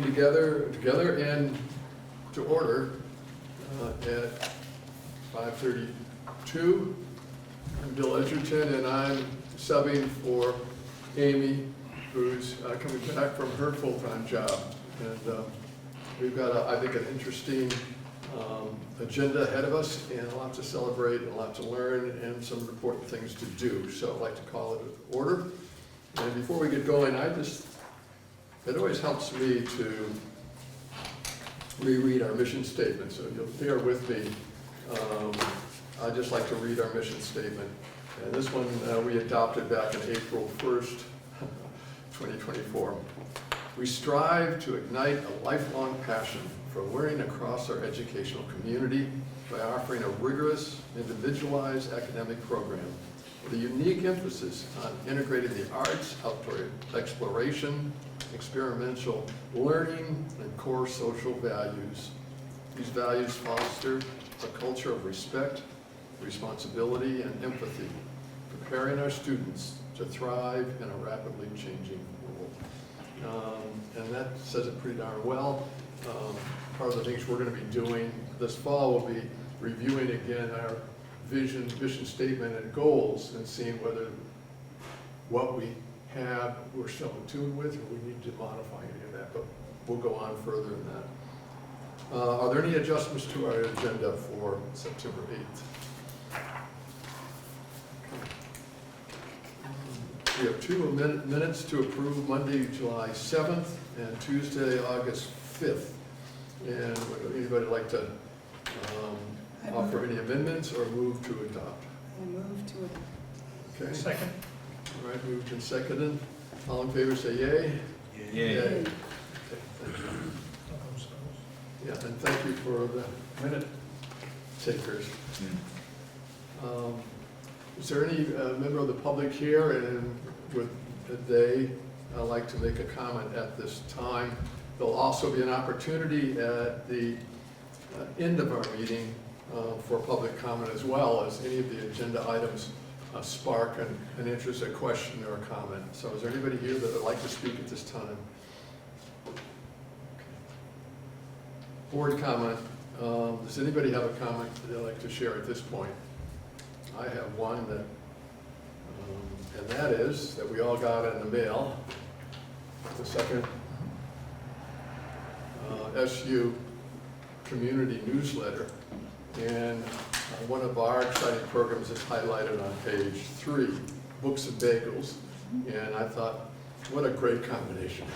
meeting together and to order at 5:32. I'm Bill Edgerton, and I'm subbing for Amy, who's coming back from her full-time job. And we've got, I think, an interesting agenda ahead of us, and a lot to celebrate, and a lot to learn, and some important things to do. So I'd like to call it to order. And before we get going, it always helps me to reread our mission statement, so you'll bear with me. I'd just like to read our mission statement. And this one we adopted back in April 1st, 2024. We strive to ignite a lifelong passion for learning across our educational community by offering a rigorous, individualized academic program with a unique emphasis on integrating the arts, outdoor exploration, experiential learning, and core social values. These values foster a culture of respect, responsibility, and empathy, preparing our students to thrive in a rapidly changing world. And that says it pretty darn well. Part of the things we're going to be doing this fall will be reviewing again our vision, mission statement, and goals, and seeing whether what we have we're still in tune with, or we need to modify any of that, but we'll go on further than that. Are there any adjustments to our agenda for September 8th? We have 2 minutes to approve: Monday, July 7th, and Tuesday, August 5th. And would anybody like to offer any amendments or move to adopt? I move to adopt. Okay. Second. All right, moved and seconded. All in favor, say yay. Yay. Okay, thank you. Yeah, and thank you for the minute takers. Is there any member of the public here, and would they like to make a comment at this time? There'll also be an opportunity at the end of our meeting for public comment, as well as any of the agenda items spark an interest, a question, or a comment. So is there anybody here that would like to speak at this time? Board comment. Does anybody have a comment they'd like to share at this point? I have one, that, and that is that we all got in the mail the second SU community newsletter, and one of our exciting programs is highlighted on page 3, Books and Bagels, and I thought, what a great combination.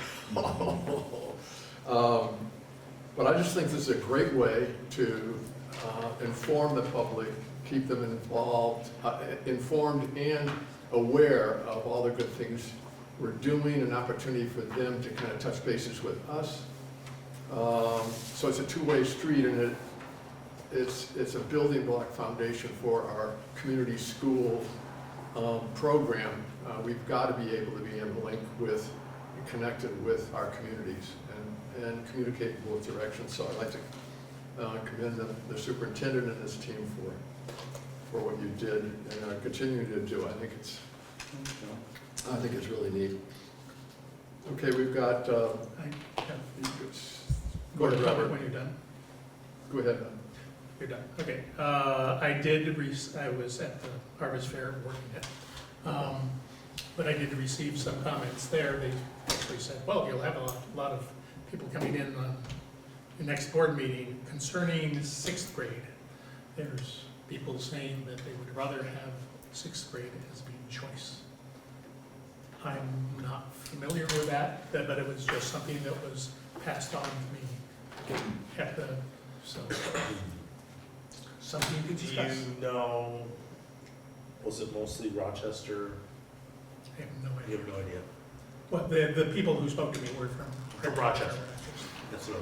But I just think this is a great way to inform the public, keep them involved, informed and aware of all the good things we're doing, an opportunity for them to kind of touch bases with us. So it's a two-way street, and it's a building block foundation for our community school program. We've got to be able to be in link with and connected with our communities and communicate in both directions. So I'd like to commend the superintendent and his team for what you did and are continuing to do. I think it's really neat. Okay, we've got. Go ahead, Robert. When you're done. Go ahead. You're done. Okay. I was at the Harvest Fair working it, but I did receive some comments there. They actually said, "Well, you'll have a lot of people coming in on the next board meeting concerning 6th grade." There's people saying that they would rather have 6th grade as being choice. I'm not familiar with that, but it was just something that was passed on to me at the, so, something to Do discuss. you know, was it mostly Rochester? I have no You idea. have no idea. Well, the people who spoke to me were from Rochester. That's what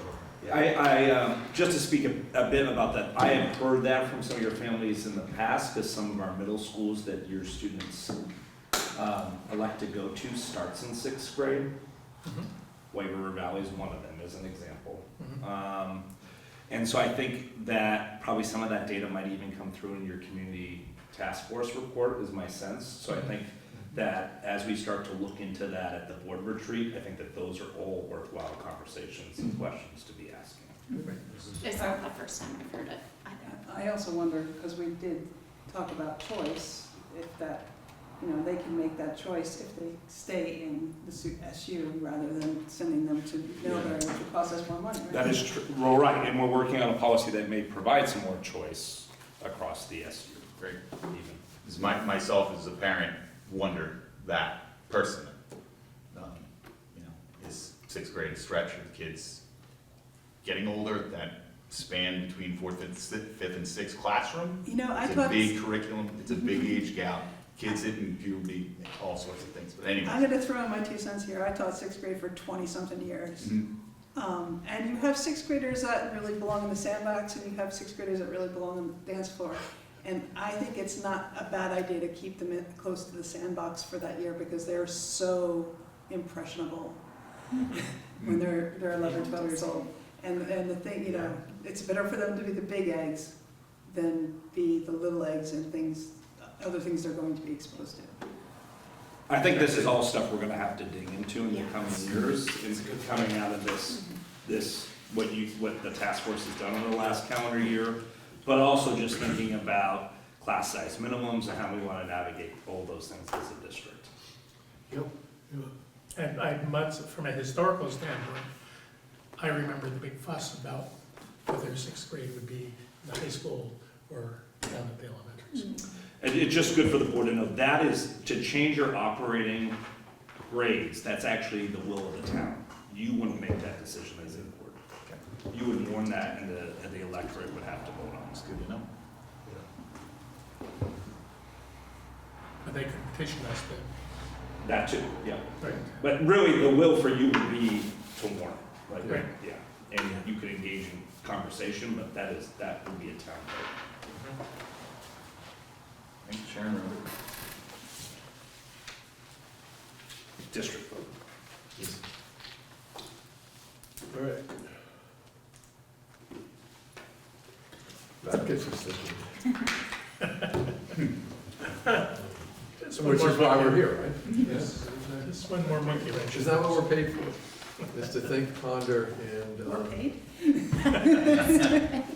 I just to speak a bit about that, I have heard that from some of your families in the past, because some of our middle schools that your students elect to go to starts in 6th grade. Mhm. White River Valley is one of them, as an example. Mhm. And so I think that probably some of that data might even come through in your community task force report, is my sense. So I think that as we start to look into that at the board retreat, I think that those are all worthwhile conversations and questions to be asking. It's not the first time I've heard it either. I also wonder, because we did talk about choice, if that, they can make that choice if they stay in the SU rather than sending them to Millbury, which would cost us more money, right? That is true, well, right, and we're working on a policy that may provide some more choice across the SU. Great. Even. Because myself as a parent wonder that personally. Is sixth grade a stretch with kids getting older, that span between fifth and sixth classroom? I It's a thought, big curriculum, it's a big age gap, kids hitting puberty, all sorts of things, but anyway. I'm gonna throw in my 2 cents here. I taught sixth grade for 20-something years. And you have sixth graders that really belong in the sandbox, and you have sixth graders that really belong on the dance floor. And I think it's not a bad idea to keep them close to the sandbox for that year, because they're so impressionable when they're 11, 12 years old. And the thing, it's better for them to be the big eggs than be the little eggs and other things they're going to be exposed to. I think this is all stuff we're gonna have to dig into in the Yeah. coming years, and coming out of this, what the task force has done over the last calendar year, but also just thinking about class size minimums and how we wanna navigate all those things as a district. And from a historical standpoint, I remember the big fuss about whether sixth grade would be in the high school or down at the elementary school. And it's just good for the board to know, that is, to change your operating grades, that's actually the will of the town. You wouldn't make that decision as a board. You would warn that, and the electorate would have to vote on it. It's good to know. But they could petition us to, That too, yeah. right, But really, the will for you would be to warn, like, Right. yeah. And you could engage in conversation, but that would be a town vote. Thank you, Sharon. Robert. District vote. All right. That gets us thinking. just one Which more is why we're monkey, here, right? Yes. just one more monkey wrench. Is that what we're paid for? Is to think, ponder, We're paid?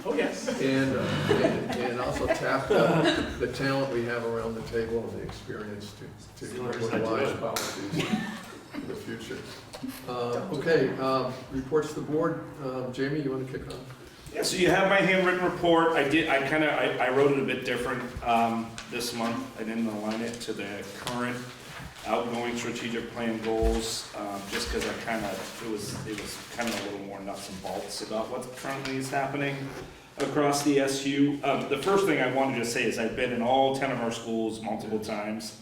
Oh, yes. and also tap the talent we have around the table and the experience to come up with wise policies for the future. Okay, reports to the board. Jamie, you want to kick off? Yeah, so you have my handwritten report. I wrote it a bit different this month. I didn't align it to the current outgoing strategic plan goals, just because it was kind of a little more nuts and bolts about what currently is happening across the SU. The first thing I wanted to say is I've been in all 10 of our schools multiple times.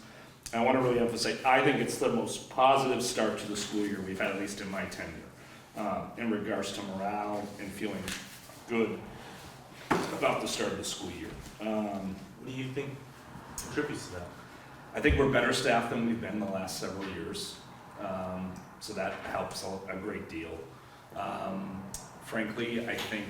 I want to really emphasize, I think it's the most positive start to the school year we've had, at least in my tenure, in regards to morale and feeling good about the start of the school year. What do you think contributes to that? I think we're better staffed than we've been the last several years, so that helps a great deal. Frankly, I think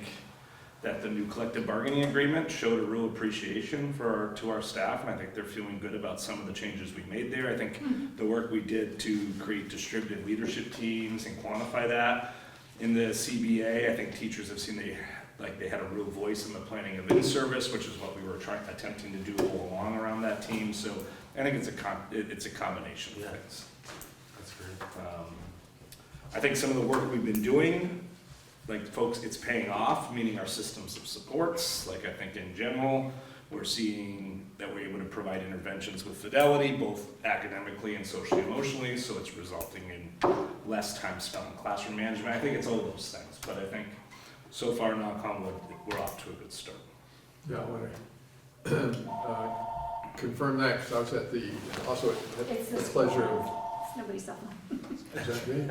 that the new collective bargaining agreement showed a real appreciation to our staff, and I think they're feeling good about some of the changes we made there. I think the work we did to create distributed leadership teams and quantify that in the CBA, I think teachers have seen they had a real voice in the planning of in-service, which is what we were attempting to do all along around that team. So I think it's a combination of things. That's great. I think some of the work we've been doing, folks, it's paying off, meaning our systems of supports. I think in general, we're seeing that we're able to provide interventions with fidelity, both academically and socially emotionally, so it's resulting in less time spent in classroom management. I think it's all those things, but I think so far, knock on wood, we're off to a good start. Yeah, I want to confirm that, because I was at It's the the pleasure of, It's nobody's cell phone. is that me?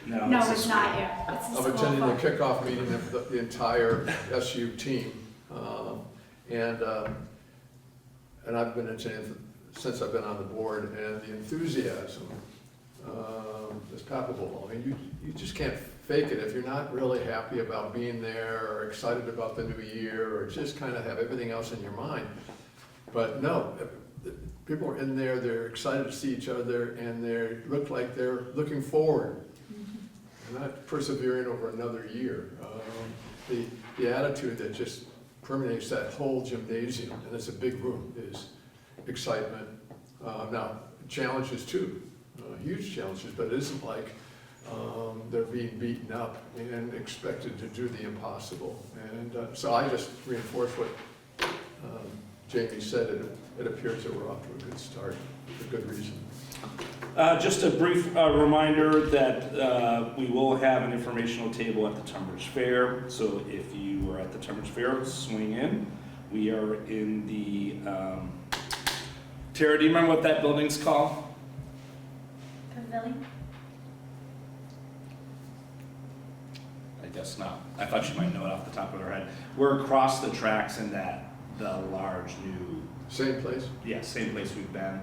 No, it's not you. It's the Of school attending the phone. kickoff meeting of the entire SU team. And I've been attending since I've been on the board, and the enthusiasm is palpable. I mean, you just can't fake it if you're not really happy about being there or excited about the new year or just kind of have everything else in your mind. But no, people are in there, they're excited to see each other, and they look like they're looking forward, and not persevering over another year. The attitude that just permeates that whole gymnasium, and it's a big room, is excitement. Now, challenges too, huge challenges, but it isn't like they're being beaten up and expected to do the impossible. And so I just reinforce what Jamie said. It appears that we're off to a good start, for good reason. Just a brief reminder that we will have an informational table at the Tunbridge Fair. So if you were at the Tunbridge Fair, swing in. We are in the, Tara, do you remember what that building's called? Pavilion? I guess not. I thought you might know it off the top of her head. We're across the tracks in the large new, Same place? yeah, same place we've been.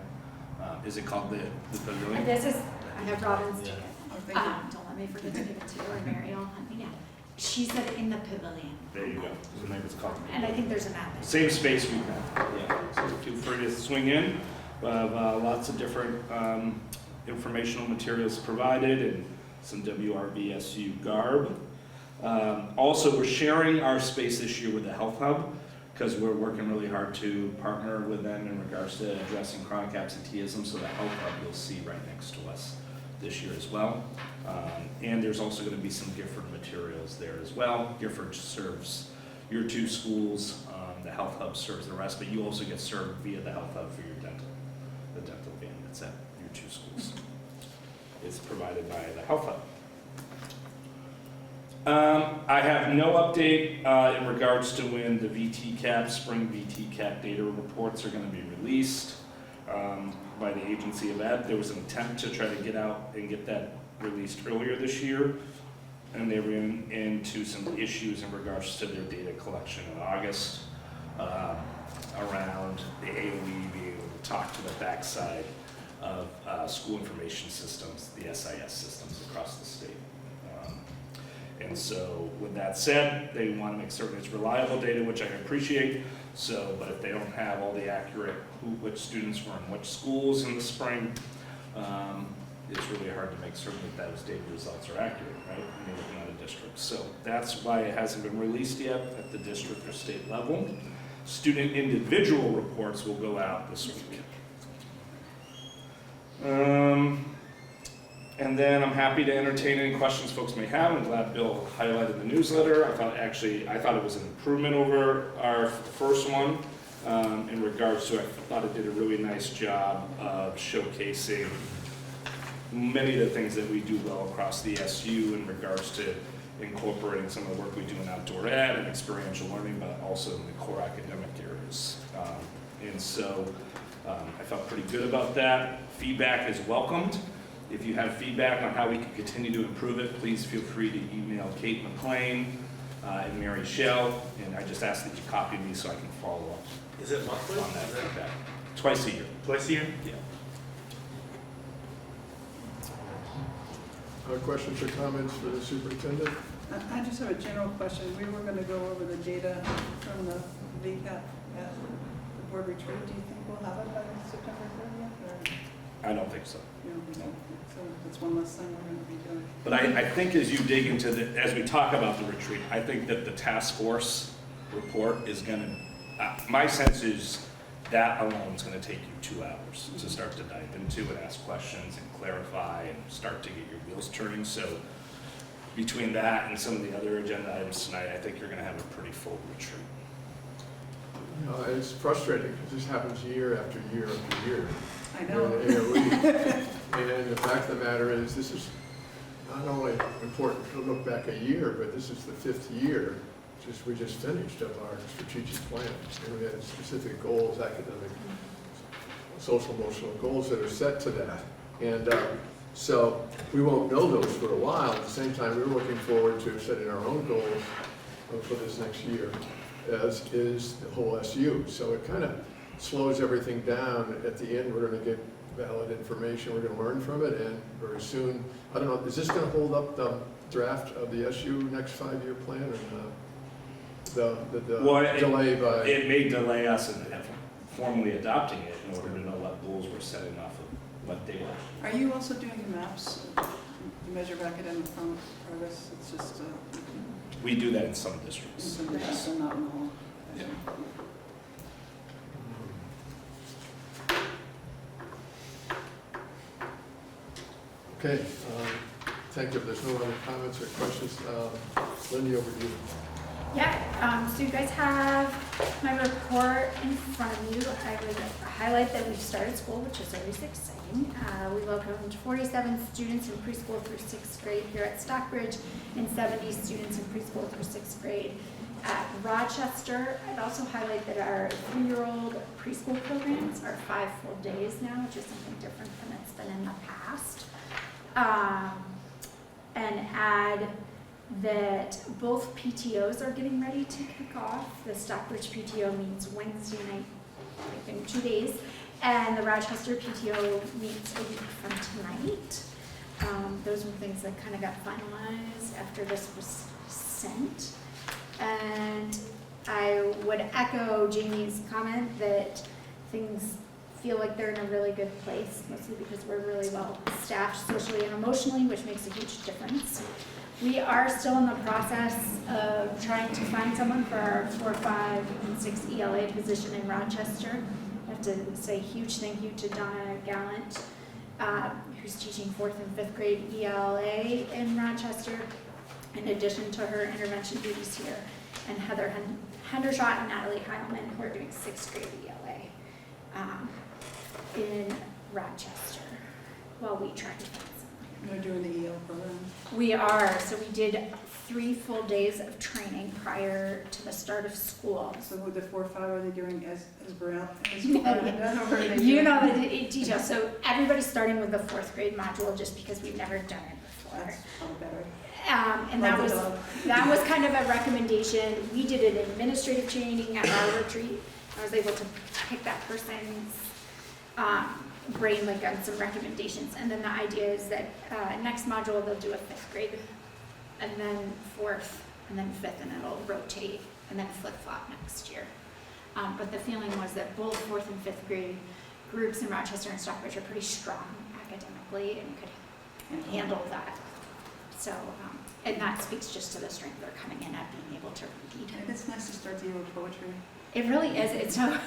Is it called the Pavilion? And this is, I have Robin's Yeah. ticket. Oh, thank you. Don't let me forget to give it to you, or Mary will hunt me down. She said in the pavilion, There you go. So maybe it's called. and I think there's a map. Same space we've been. Yeah. So feel free to swing in. We have lots of different informational materials provided and some WRVSU garb. Also, we're sharing our space this year with the Health Hub because we're working really hard to partner with them in regards to addressing chronic absenteeism. So the Health Hub you'll see right next to us this year as well. And there's also going to be some Gifford materials there as well. Gifford serves your two schools, the Health Hub serves the rest, but you also get served via the Health Hub for your dental, the dental van that's at your two schools. It's provided by the Health Hub. I have no update in regards to when the VTCAP, spring VTCAP data reports are going to be released by the Agency of Ed. There was an attempt to try to get out and get that released earlier this year, and they ran into some issues in regards to their data collection in August around the AOE being able to talk to the backside of school information systems, the SIS systems across the state. And so with that said, they want to make certain it's reliable data, which I appreciate. So, but if they don't have all the accurate which students were in which schools in the spring, it's really hard to make certain that those data results are accurate, right? When you're looking at a district. So that's why it hasn't been released yet at the district or state level. Student individual reports will go out this week. And then I'm happy to entertain any questions folks may have. I'm glad Bill highlighted the newsletter. I thought it was an improvement over our first one in regards to, I thought it did a really nice job of showcasing many of the things that we do well across the SU in regards to incorporating some of the work we do in outdoor ed and experiential learning, but also in the core academic areas. And so I felt pretty good about that. Feedback is welcomed. If you have feedback on how we can continue to improve it, please feel free to email Kate McLean and Mary Shell, and I just ask that you copy me so I can follow up Is it monthly? on that Is it feedback. Twice a year. Twice a year? Yeah. Questions or comments for the superintendent? I just have a general question. We were going to go over the data from the VCAP at the board retreat. Do you think we'll have it by September 30th? Or I don't think so. you don't think so? So that's one less thing we're going to be doing. But I think as you dig into as we talk about the retreat, I think that the task force report is going to, my sense is that alone is going to take you 2 hours to start to dive into and ask questions and clarify and start to get your wheels turning. So between that and some of the other agenda items tonight, I think you're going to have a pretty full retreat. You know, it's frustrating because this happens year after year after year. I know. in the AOE. And the fact of the matter is, this is not only important to look back a year, but this is the 5th year we just finished of our strategic plan. And we had specific goals, academic, social, emotional goals that are set to that. And so we won't know those for a while. At the same time, we're looking forward to setting our own goals for this next year, as is the whole SU. So it kind of slows everything down. At the end, we're going to get valid information. We're going to learn from it, and very soon, I don't know, is this going to hold up the draft of the SU next 5-year plan, or the Well, delay by? It may delay us in formally adopting it in order to know what goals we're setting off of what data. Are you also doing the maps, you measure of academic progress? It's just, We do that in some in districts. some districts, so not in the whole. Yeah. Okay, thank you. If there's no other comments or questions, Lindy, over to you. Yeah, so you guys have my report in front of you. I would highlight that we've started school, which is always exciting. We welcomed 47 students in preschool through 6th grade here at Stockbridge and 70 students in preschool through 6th grade at Rochester. I'd also highlight that our 3-year-old preschool programs are 5 full days now, which is something different than it's been in the past. And add that both PTOs are getting ready to kick off. The Stockbridge PTO meets Wednesday night, like in 2 days, and the Rochester PTO meets a week from tonight. Those were things that kind of got finalized after this was sent. And I would echo Jamie's comment that things feel like they're in a really good place, mostly because we're really well staffed socially and emotionally, which makes a huge difference. We are still in the process of trying to find someone for our 4, 5, and 6 ELA position in Rochester. I have to say a huge thank you to Donna Gallant, who's teaching 4th and 5th grade ELA in Rochester, in addition to her intervention duties here, and Heather Hendershot and Natalie Heilman, who are doing 6th grade ELA in Rochester, while we try to find someone. They're doing the EL program. We are, so we did 3 full days of training prior to the start of school. So with the 4, 5, are they doing as Brandon? You know the details, so everybody's starting with the 4th grade module just because we've never done it before. That's probably better. And that was kind of a recommendation. We did an administrative training at our retreat. I was able to pick that person's brain like on some recommendations, and then the idea is that next module they'll do a 5th grade, and then 4th, and then 5th, and it'll rotate, and then flip-flop next year. But the feeling was that both 4th and 5th grade groups in Rochester and Stockbridge are pretty strong academically and could handle that. So, and that speaks just to the strength they're coming in at being able to read. And it's nice to start the year with poetry. It really is. It's so.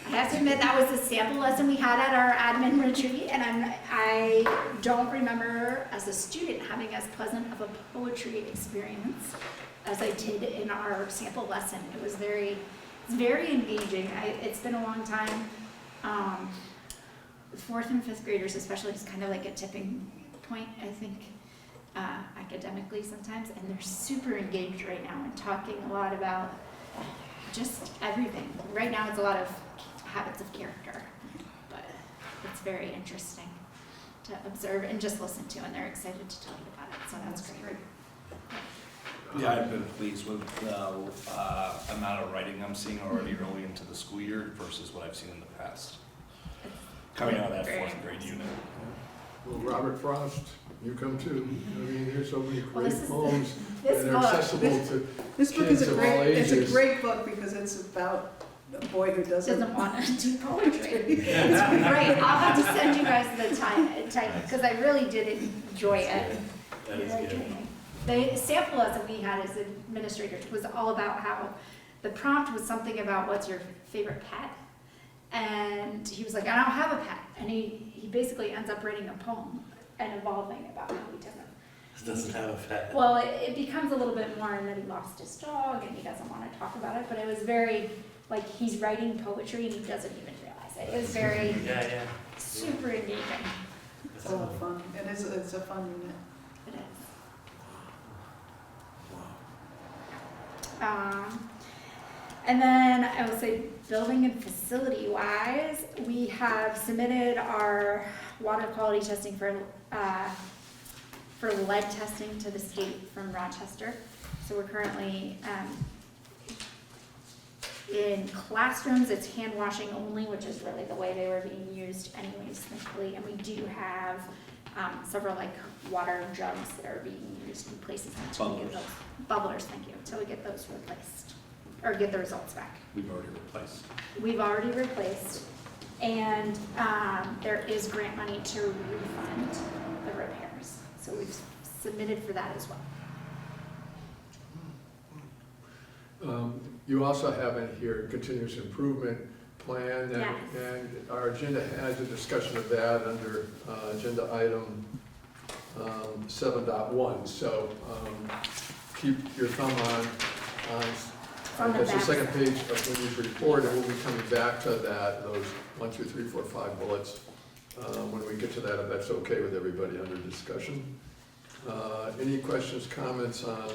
I have to admit that was a sample lesson we had at our admin retreat, and I don't remember as a student having as pleasant of a poetry experience as I did in our sample lesson. It was very engaging. It's been a long time. 4th and 5th graders especially is kind of like a tipping point, I think, academically sometimes, and they're super engaged right now and talking a lot about just everything. Right now it's a lot of habits of character, but it's very interesting to observe and just listen to, and they're excited to tell you about it, so that's great. Yeah, I've been pleased with the amount of writing I'm seeing already early into the school year versus what I've seen in the past. Coming out of that Very 4th grade unit. Well, Robert Frost, you come too. I mean, there's so many Well, great this is- poems this that are book- accessible to This book kids is of all it's a ages. great book because it's about a boy who Doesn't want to do poetry. It's great. I'll have to send you guys the time, because I really did enjoy it. That is good. The sample lesson we had as administrators was all about how the prompt was something about what's your favorite pet. And he was like, I don't have a pet. And he basically ends up writing a poem and evolving about how he Doesn't have a pet. well, it becomes a little bit more in that he lost his dog and he doesn't want to talk about it, but it was very, like, he's writing poetry and he doesn't even realize it. It was very Yeah. super engaging. It's a lot of fun. It's a fun unit. It is. And then I will say, building and facility wise, we have submitted our water quality testing for lead testing to the state from Rochester. So we're currently in classrooms, it's hand washing only, which is really the way they were being used anyways, thankfully. And we do have several like water jugs that are being used in places until we get those bubblers, thank you, until we get those replaced or get the results back. We've already replaced. We've already replaced. And there is grant money to refund the repairs. So we've submitted for that as well. You also have in here continuous improvement plan, Yes. and our agenda has a discussion of that under agenda item 7.1. So keep your thumb on the that's the back. second page of Wendy's report, and we'll be coming back to that, those 1, 2, 3, 4, 5 bullets when we get to that, if that's okay with everybody under discussion. Any questions, comments on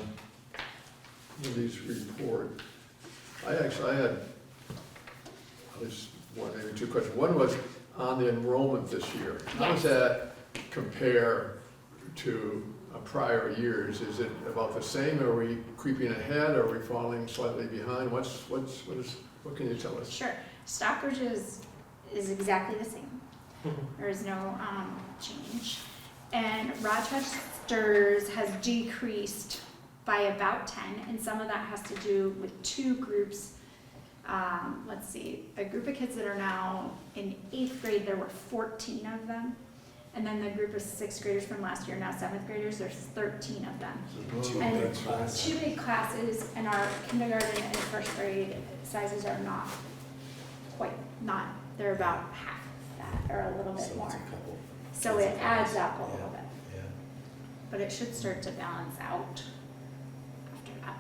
Wendy's report? I had at least one, maybe two questions. One was on the enrollment this year. How does that compare to prior years? Is it about the same? Are we creeping ahead? Are we falling slightly behind? What can you tell us? Sure. Stockbridge is exactly the same. There is no change. And Rochester's has decreased by about 10, and some of that has to do with two groups. Let's see, a group of kids that are now in 8th grade, there were 14 of them. And then the group of 6th graders from last year, now 7th graders, there's 13 of them. And two big classes, and our kindergarten and 1st grade sizes are they're about half of that, or a little bit more. So it adds up a little bit. Yeah. But it should start to balance out after that.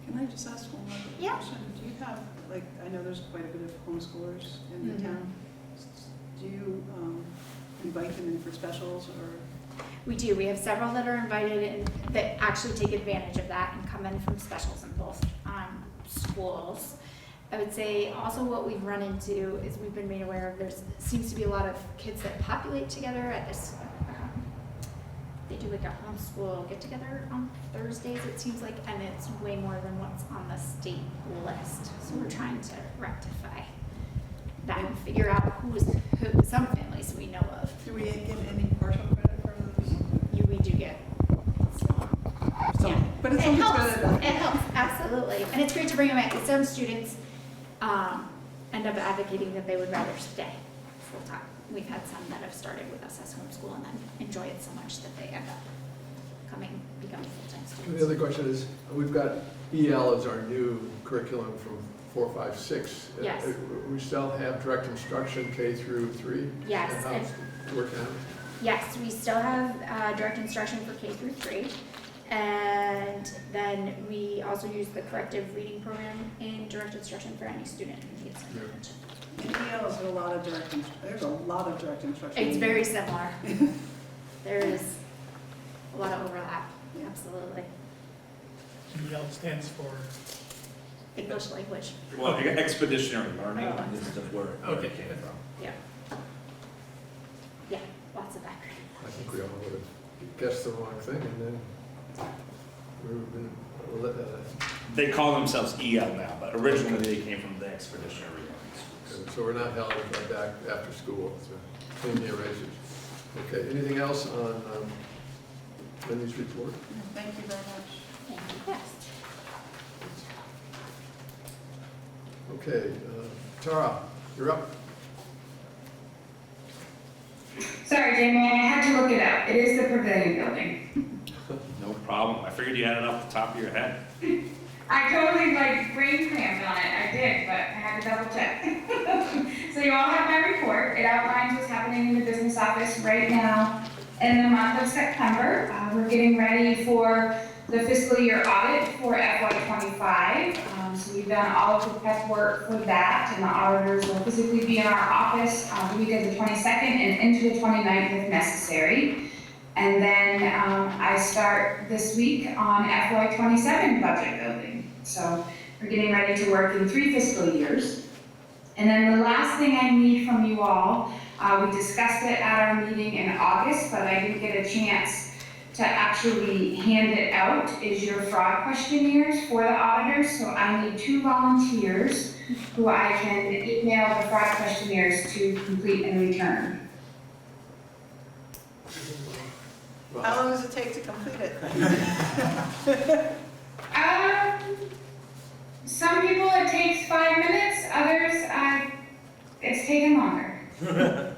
Can I just ask one more Yeah. question? Do you have, like, I know there's quite a bit of homeschoolers in the Mhm. town. Do you invite them in for specials, or? We do, we have several that are invited and that actually take advantage of that and come in from specials in both schools. I would say also what we've run into is we've been made aware of, seems to be a lot of kids that populate together at this, they do like a homeschool get together on Thursdays, it seems like, and it's way more than what's on the state list. So we're trying to rectify that and figure out who, some families we know of. Do we get any partial credit for those? We do get some. Yeah. But it's It always helps, better than. it helps, absolutely. And it's great to bring them in, because some students end up advocating that they would rather stay full-time. We've had some that have started with us as homeschool and then enjoy it so much that they end up becoming full-time students. The other question is, we've got EL as our new curriculum from 4, 5, 6. Yes. We still have direct instruction K through 3? Yes, And how's it working out? Yes, we still have direct instruction for K through 3. And then we also use the corrective reading program in direct instruction for any student who needs some intervention. In EL is a lot of there's a lot of direct instruction. It's very similar. There is a lot of overlap, Yeah. absolutely. EL stands for, English language, Well, expeditionary learning Oh. is where Okay. it came from. yeah. Yeah, lots of background. I think we all would have guessed the wrong thing, and then we've been, They call themselves EL now, but originally they came from the expeditionary learning schools. so we're not held back after school, so clean the erasers. Okay, anything else on Wendy's report? Thank you very much. Thank you, yes. Okay, Tara, you're up. Sorry, Jamie, I had to look it up. It is the Pavilion Building. No problem. I figured you had it off the top of your head. I totally brain cramped on it. I did, but I had to double check. So you all have my report. It outlines what's happening in the business office right now in the month of September. We're getting ready for the fiscal year audit for FY25. So we've done all of the prep work for that, and the auditors will physically be in our office the week of the 22nd and into the 29th if necessary. And then I start this week on FY27 budget building. So we're getting ready to work in 3 fiscal years. And then the last thing I need from you all, we discussed it at our meeting in August, but I didn't get a chance to actually hand it out, is your fraud questionnaires for the auditors. So I need 2 volunteers who I can email the fraud questionnaires to complete and return. How long does it take to complete it? Some people it takes 5 minutes, others And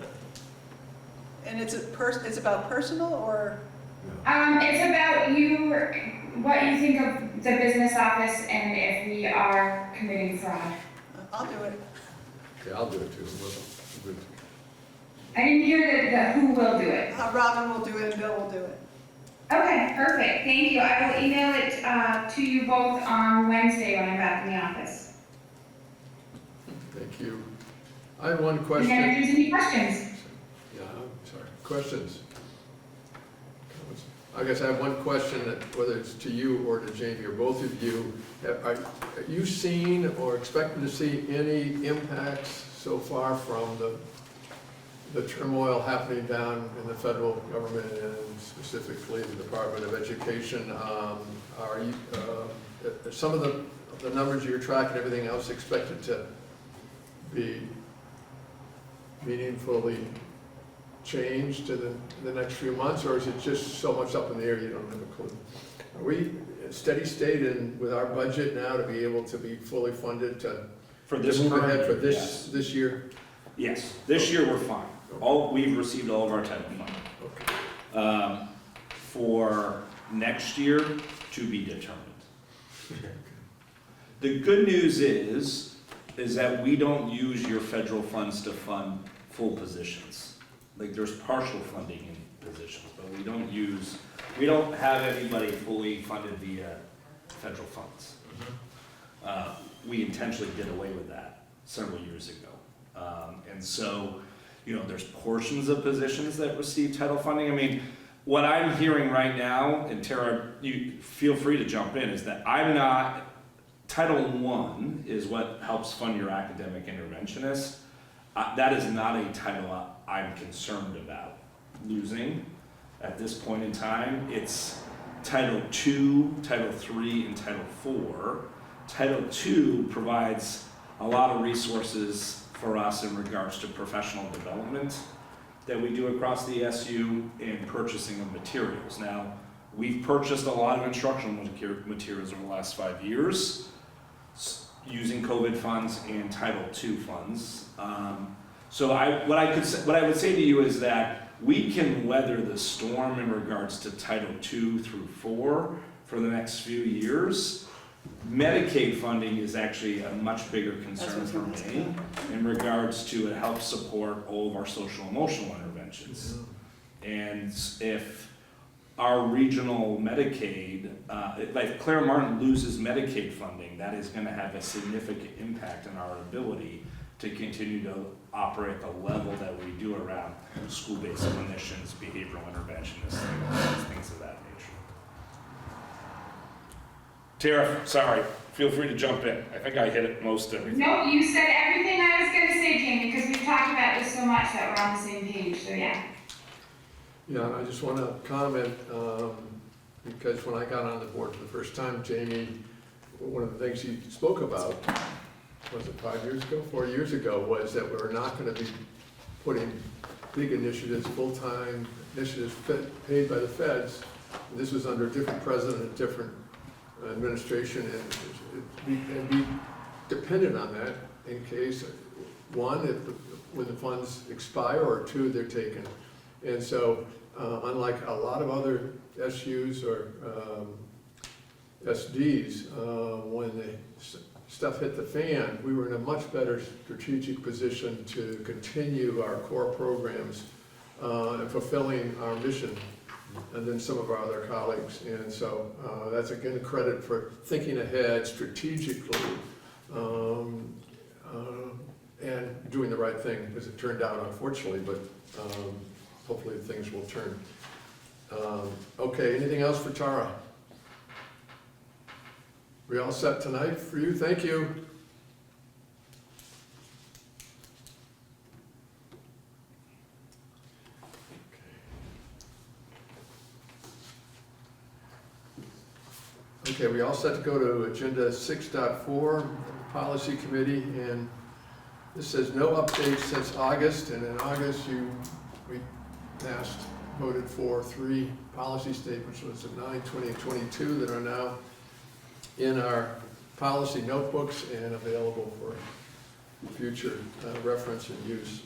it's about personal or? It's about you, what you think of the business office and if we are committing fraud. I'll do it. Okay, I'll do it too. Good. I didn't hear the who will do it. Robin will do it and Bill will do it. Okay, perfect, thank you. I will email it to you both on Wednesday when I'm back in the office. Thank you. I have one And question. then if there's any questions. Yeah, I'm sorry. Questions? Comments? I guess I have one question that whether it's to you or to Jamie or both of you, are you seen or expecting to see any impacts so far from the turmoil happening down in the federal government and specifically the Department of Education? Are you, some of the numbers you're tracking, everything else expected to be meaningfully changed in the next few months, or is it just so much up in the air you don't have a clue? Are we in steady state and with our budget now to be able to be fully funded to For this move current ahead for year, yes. this year? Yes, this year we're fine. We've received all of our title funding. Okay. For next year, to be determined. The good news is that we don't use your federal funds to fund full positions. Like, there's partial funding in positions, but we don't have anybody fully funded via federal funds. We intentionally did away with that several years ago. And so, there's portions of positions that receive title funding. I mean, what I'm hearing right now, and Tara, you feel free to jump in, is that Title I is what helps fund your academic interventionist. That is not a title I'm concerned about losing at this point in time. It's Title II, Title III, and Title IV. Title II provides a lot of resources for us in regards to professional development that we do across the SU and purchasing of materials. Now, we've purchased a lot of instructional materials over the last 5 years using COVID funds and Title II funds. So what I would say to you is that we can weather the storm in regards to Title II through IV for the next few years. Medicaid funding is actually a much bigger concern for me in regards to it helps support all of our social emotional interventions. And if our regional Medicaid, like Claire Martin loses Medicaid funding, that is going to have a significant impact on our ability to continue to operate at the level that we do around school-based clinicians, behavioral interventionists, things of that nature. Tara, sorry, feel free to jump in. I think I hit it most everything. No, you said everything I was gonna say, Jamie, because we've talked about this so much that we're on the same page, so yeah. Yeah, and I just want to comment, because when I got on the board for the first time, Jamie, one of the things he spoke about, was it 5 years ago, 4 years ago, was that we're not going to be putting big initiatives, full-time initiatives paid by the feds. This was under a different president, a different administration, and be dependent on that in case, one, when the funds expire, or two, they're taken. And so, unlike a lot of other SUs or SDs, when the stuff hit the fan, we were in a much better strategic position to continue our core programs and fulfilling our mission than some of our other colleagues. And so that's again a credit for thinking ahead strategically and doing the right thing, as it turned out, unfortunately, but hopefully things will turn. Okay, anything else for Tara? We all set tonight for you? Thank you. Okay, we all set to go to agenda 6.4, Policy Committee, and this says no updates since August, and in August we voted for 3 policy statements, was it 9, 20, and 22, that are now in our policy notebooks and available for future reference and use.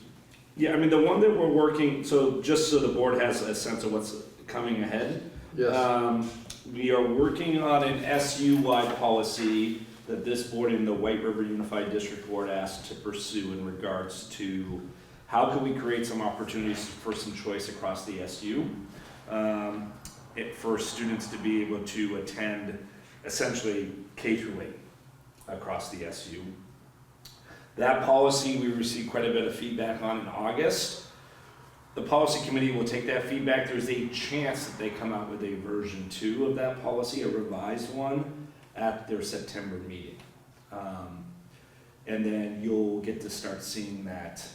Yeah, I mean, the one that we're working, so just so the board has a sense of what's coming ahead. Yes, We are working on an SU-wide policy that this board and the White River Unified District Board asked to pursue in regards to how can we create some opportunities for some choice across the SU, for students to be able to attend essentially K through 8 across the SU. That policy we received quite a bit of feedback on in August. The policy committee will take that feedback. There's a chance that they come out with a version 2 of that policy, a revised one, at their September meeting. And then you'll get to start seeing that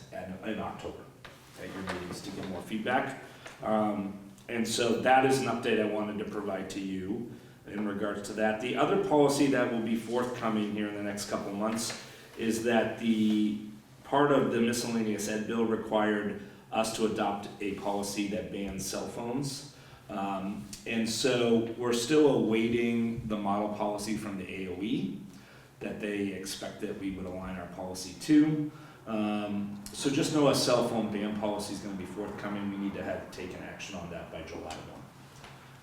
in October at your meetings to get more feedback. And so that is an update I wanted to provide to you in regards to that. The other policy that will be forthcoming here in the next couple of months is that the part of the miscellaneous ed bill required us to adopt a policy that bans cell phones. And so we're still awaiting the model policy from the AOE that they expect that we would align our policy to. So just know a cell phone ban policy is going to be forthcoming. We need to have taken action on that by July 1.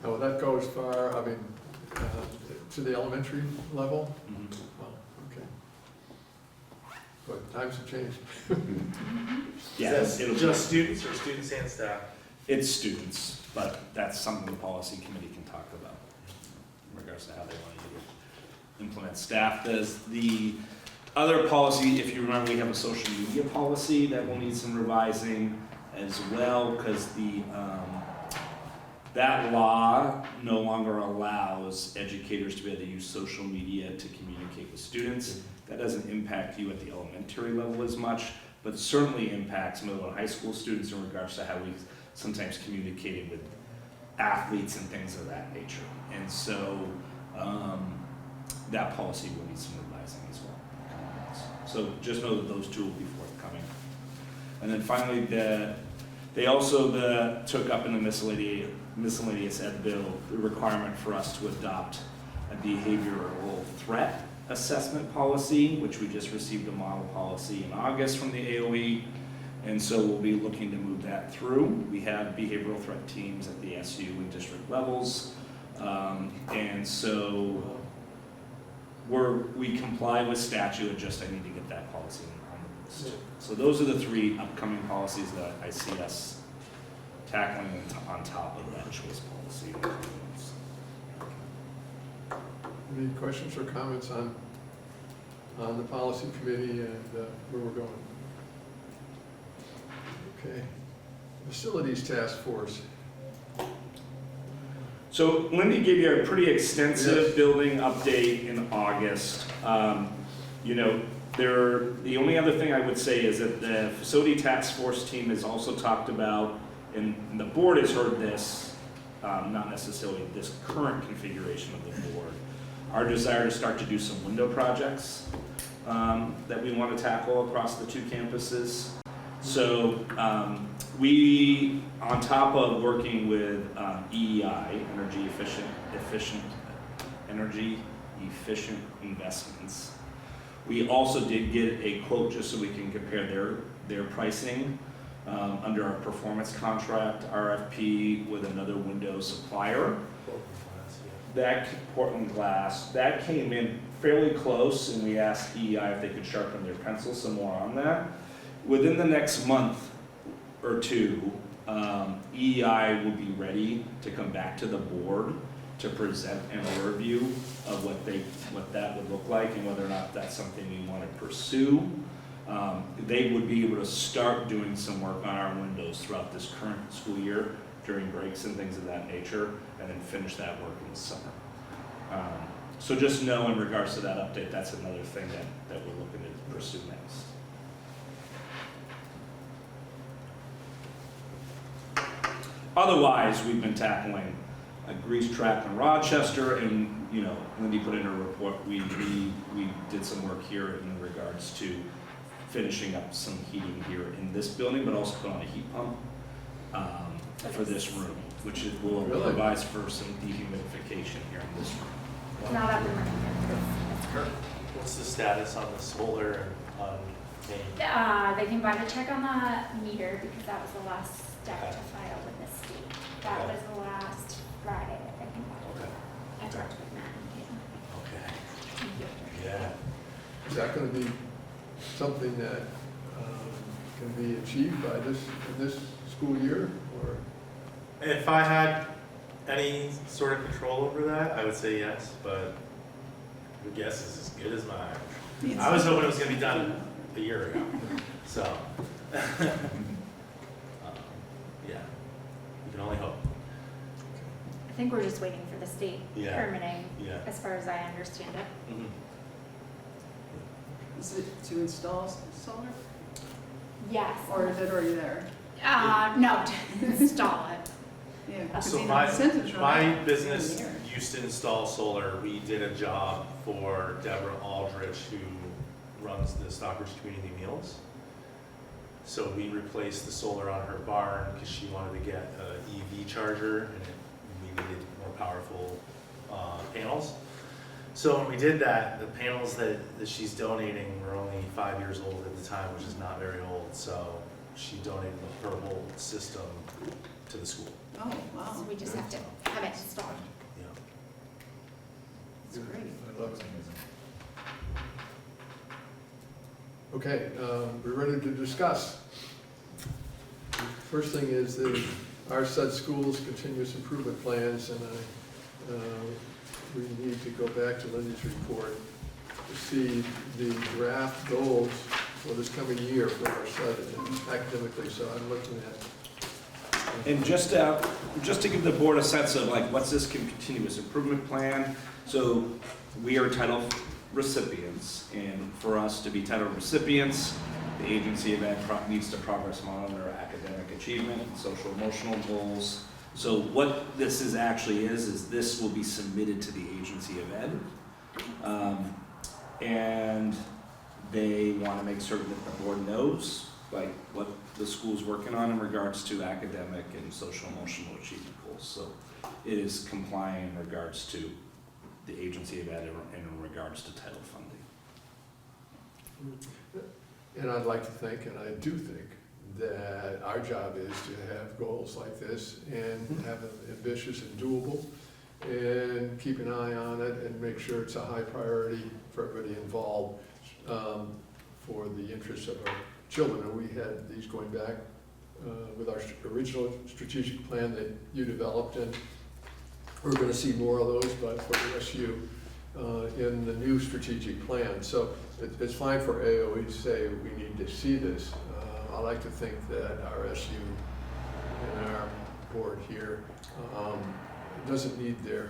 no, that goes far, I mean, to the elementary level? Mhm. Well, okay. But times have changed. Yeah, Is it'll that be- just students or students and staff? It's students, but that's something the policy committee can talk about in regards to how they want to implement. Staff does. The other policy, if you remember, we have a social media policy that will need some revising as well, because that law no longer allows educators to be able to use social media to communicate with students. That doesn't impact you at the elementary level as much, but certainly impacts middle and high school students in regards to how we sometimes communicated with athletes and things of that nature. And so that policy will need some revising as well. So just know that those two will be forthcoming. And then finally, they also took up in the miscellaneous ed bill the requirement for us to adopt a behavioral threat assessment policy, which we just received a model policy in August from the AOE. And so we'll be looking to move that through. We have behavioral threat teams at the SU and district levels. And so we comply with statute, I need to get that policy on the list. So those are the 3 upcoming policies that I see us tackling on top of that choice policy. Any questions or comments on the policy committee and where we're going? Okay. Facilities task force. So Lindy gave you a pretty extensive Yes. building update in August. The only other thing I would say is that the facility task force team has also talked about, and the board has heard this, not necessarily this current configuration of the board, our desire to start to do some window projects that we want to tackle across the 2 campuses. So we, on top of working with EEI, energy efficient investments, we also did get a quote just so we can compare their pricing under our performance contract RFP with another window supplier. That Portland Glass, that came in fairly close, and we asked EEI if they could sharpen their pencil some more on that. Within the next month or 2, EEI will be ready to come back to the board to present an overview of what that would look like and whether or not that's something we want to pursue. They would be able to start doing some work on our windows throughout this current school year during breaks and things of that nature, and then finish that work in the summer. So just know in regards to that update, that's another thing that we're looking to pursue next. Otherwise, we've been tackling a grease trap in Rochester, and Lindy put in her report, we did some work here in regards to finishing up some heating here in this building, but also put on a heat pump for this room, which will Really? provide for some dehumidification here in this room. It's not up and running yet. It's current. What's the status on the solar and They can bind a check on the meter because that was the last step to file with the state. That Okay. was the last Friday that they can file. Okay. I talked with Matt and Okay. Caitlin. Yeah. Is that gonna be something that can be achieved by this school year, or? If I had any sort of control over that, I would say yes, but your guess is as good as mine. I was hoping it was gonna be done a year ago, so. Yeah, you can only hope. I think we're just waiting for the state Yeah. permitting, Yeah. as far as I understand it. Mhm. Is it to install solar, Yes. or is it already there? No, to install it. Yeah. 'cause, So you know, incentives are my not business in the air. used to install solar. We did a job for Deborah Aldrich, who runs the Stockbridge Community Meals. So we replaced the solar on her barn because she wanted to get an EV charger, and we needed more powerful panels. So when we did that, the panels that she's donating were only 5 years old at the time, which is not very old. So she donated her whole system to the school. Oh, So wow, we just have to have it installed. Yeah. that's great. I love it. Okay, we're ready to discuss. First thing is the RSUD schools continuous improvement plans, and we need to go back to Lindy's report to see the draft goals for this coming year for RSUD academically, so I'm looking at. And just to give the board a sense of like, what's this continuous improvement plan? So we are title recipients, and for us to be title recipients, the agency of ed needs to progress monitor academic achievement and social emotional goals. So what this is actually is this will be submitted to the agency of ed. And they want to make certain that the board knows like what the school's working on in regards to academic and social emotional achievement goals. So it is complying in regards to the agency of ed and in regards to title funding. And I'd like to think, and I do think, that our job is to have goals like this and have them ambitious and doable, and keep an eye on it and make sure it's a high priority for everybody involved, for the interests of our children. And we had these going back with our original strategic plan that you developed, and we're gonna see more of those, but for the SU in the new strategic plan. So it's fine for AOE to say we need to see this. I like to think that our SU and our board here doesn't need their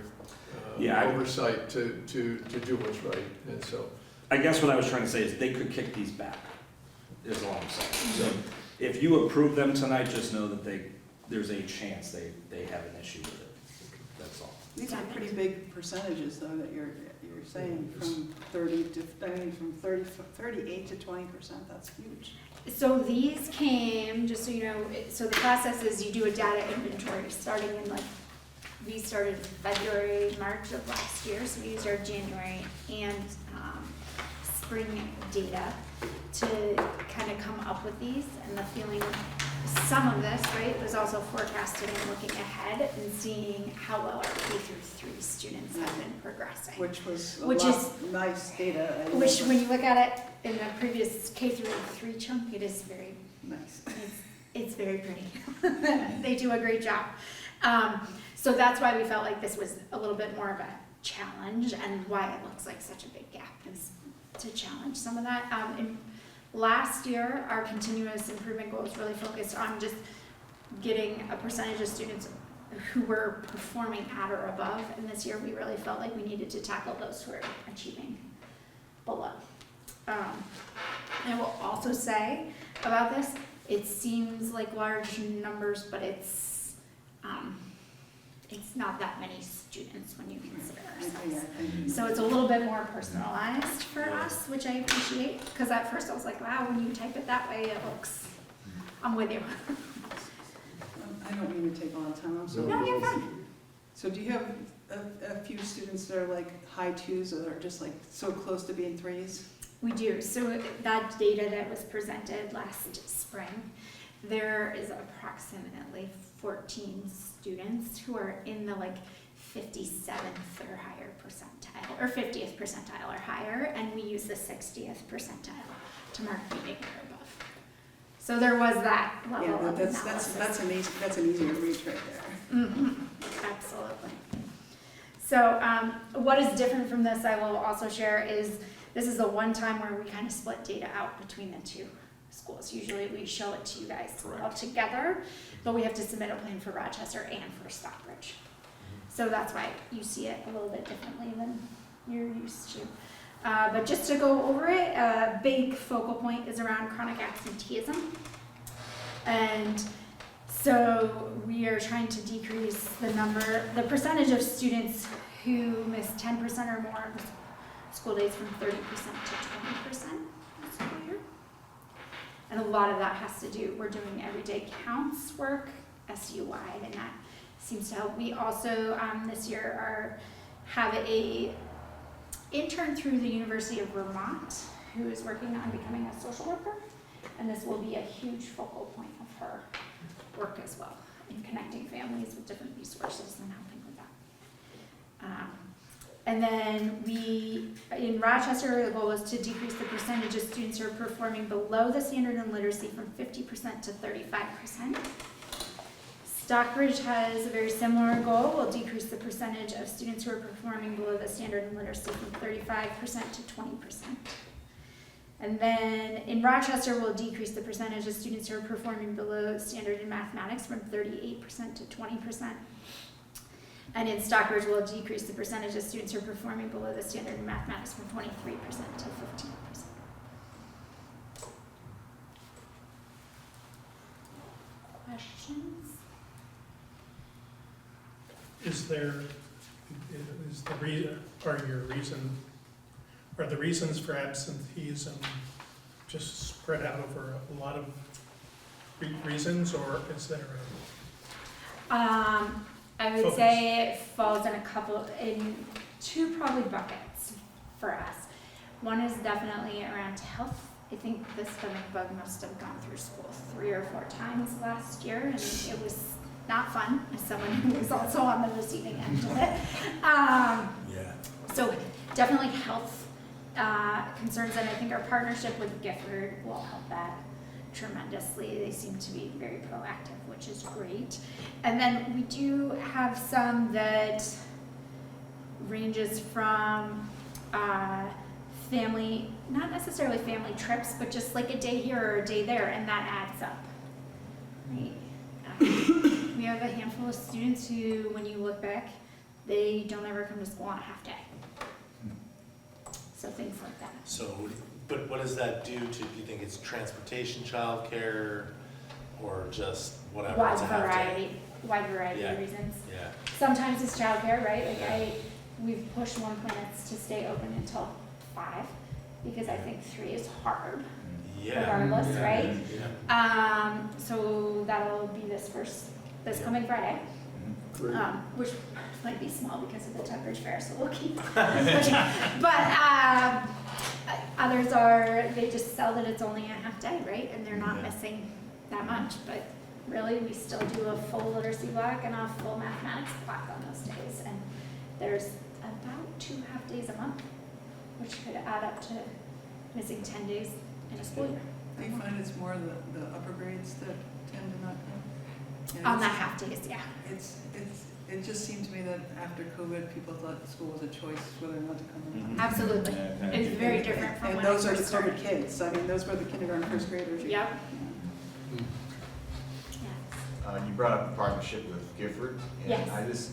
oversight to do what's right, and so. I guess what I was trying to say is they could kick these back, is all I'm saying. So if you approve them tonight, just know that there's a chance they have an issue with it. That's all. These are pretty big percentages, though, that you're saying, from 30 to, from 38 to 20%, that's huge. So these came, just so you know, so the process is you do a data inventory starting in we started February, March of last year, so we used our January and spring data to kind of come up with these, and the feeling, some of this, right, was also forecasting and looking ahead and seeing how well our K through 3 students have been progressing. Which was a Which lot is- nice data. I Which, remember. when you look at it in the previous K through 3 chunk, it is very, Nice. it's very pretty. They do a great job. So that's why we felt like this was a little bit more of a challenge, and why it looks like such a big gap is to challenge some of that. And last year, our continuous improvement goals really focused on just getting a percentage of students who were performing at or above, and this year we really felt like we needed to tackle those who are achieving below. I will also say about this, it seems like large numbers, but it's not that many students when you consider ourselves. So it's a little bit more personalized for us, which I appreciate, because at first I was like, wow, when you type it that way, it looks, I'm with you. I don't mean to take a lot of time, I'm sorry. No, you're fine. So do you have a few students that are like high 2s, or are just like so close to being 3s? We do. So that data that was presented last spring, there is approximately 14 students who are in the like 57th or higher percentile, or 50th percentile or higher, and we use the 60th percentile to mark reading or above. So there was that level Yeah, of analysis. that's an easier reach right there. Absolutely. So what is different from this, I will also share, is this is the one time where we kind of split data out between the two schools. Usually we show it to you guys all together, but we have to submit a plan for Rochester and for Stockbridge. So that's why you see it a little bit differently than you're used to. But just to go over it, a big focal point is around chronic absenteeism. And so we are trying to decrease the percentage of students who miss 10% or more of school days from 30% to 20% this school year. And a lot of that has to do, we're doing everyday counts work, SU-wide, and that seems to help. We also this year have a intern through the University of Vermont who is working on becoming a social worker, and this will be a huge focal point of her work as well, in connecting families with different resources and helping with that. And then in Rochester, the goal is to decrease the percentage of students who are performing below the standard in literacy from 50% to 35%. Stockbridge has a very similar goal. We'll decrease the percentage of students who are performing below the standard in literacy from 35% to 20%. And then in Rochester, we'll decrease the percentage of students who are performing below standard in mathematics from 38% to 20%. And in Stockbridge, we'll decrease the percentage of students who are performing below the standard in mathematics from 23% to 15%. Questions? Are the reasons for absenteeism just spread out over a lot of reasons, or is there I would Focus. say it falls in two probably buckets for us. One is definitely around health. I think the stomach bug must have gone through school 3 or 4 times last year, and it was not fun as someone who was also on the receiving end of it. So definitely health concerns, and I think our partnership with Gifford will help that tremendously. They seem to be very proactive, which is great. And then we do have some that ranges from family, not necessarily family trips, but just like a day here or a day there, and that adds up, right? We have a handful of students who, when you look back, they don't ever come to school on a half day. So things like that. So, but what does that do to, do you think it's transportation, childcare, or just whatever? Wide It's a half day? variety Yeah. of reasons. Yeah, Sometimes it's childcare, right? Like Yeah. we've pushed one clinics to stay open until 5 because I think 3 is hard, yeah. regardless, Yeah. right? Yeah. So that'll be this coming Friday, Great. which might be small because of the Tunbridge Fair, so we'll keep pushing. But others they just sell that it's only a half day, right? And they're not Yeah. missing that much, but really, we still do a full literacy block and a full mathematics block on those days. And there's about 2 half days a month, which could add up to missing 10 days in a school year. Do you find it's more the upper grades that tend to not come? And On the it's- half days, yeah. It just seemed to me that after COVID, people thought school was a choice whether or not to come or not. Absolutely. Yeah, kind of It's get very that. different from And when I those are the first started. COVID kids, I mean, those were the kindergarten, first graders. Yep. Yeah. Yes. You brought up a partnership with Gifford, and Yes. I just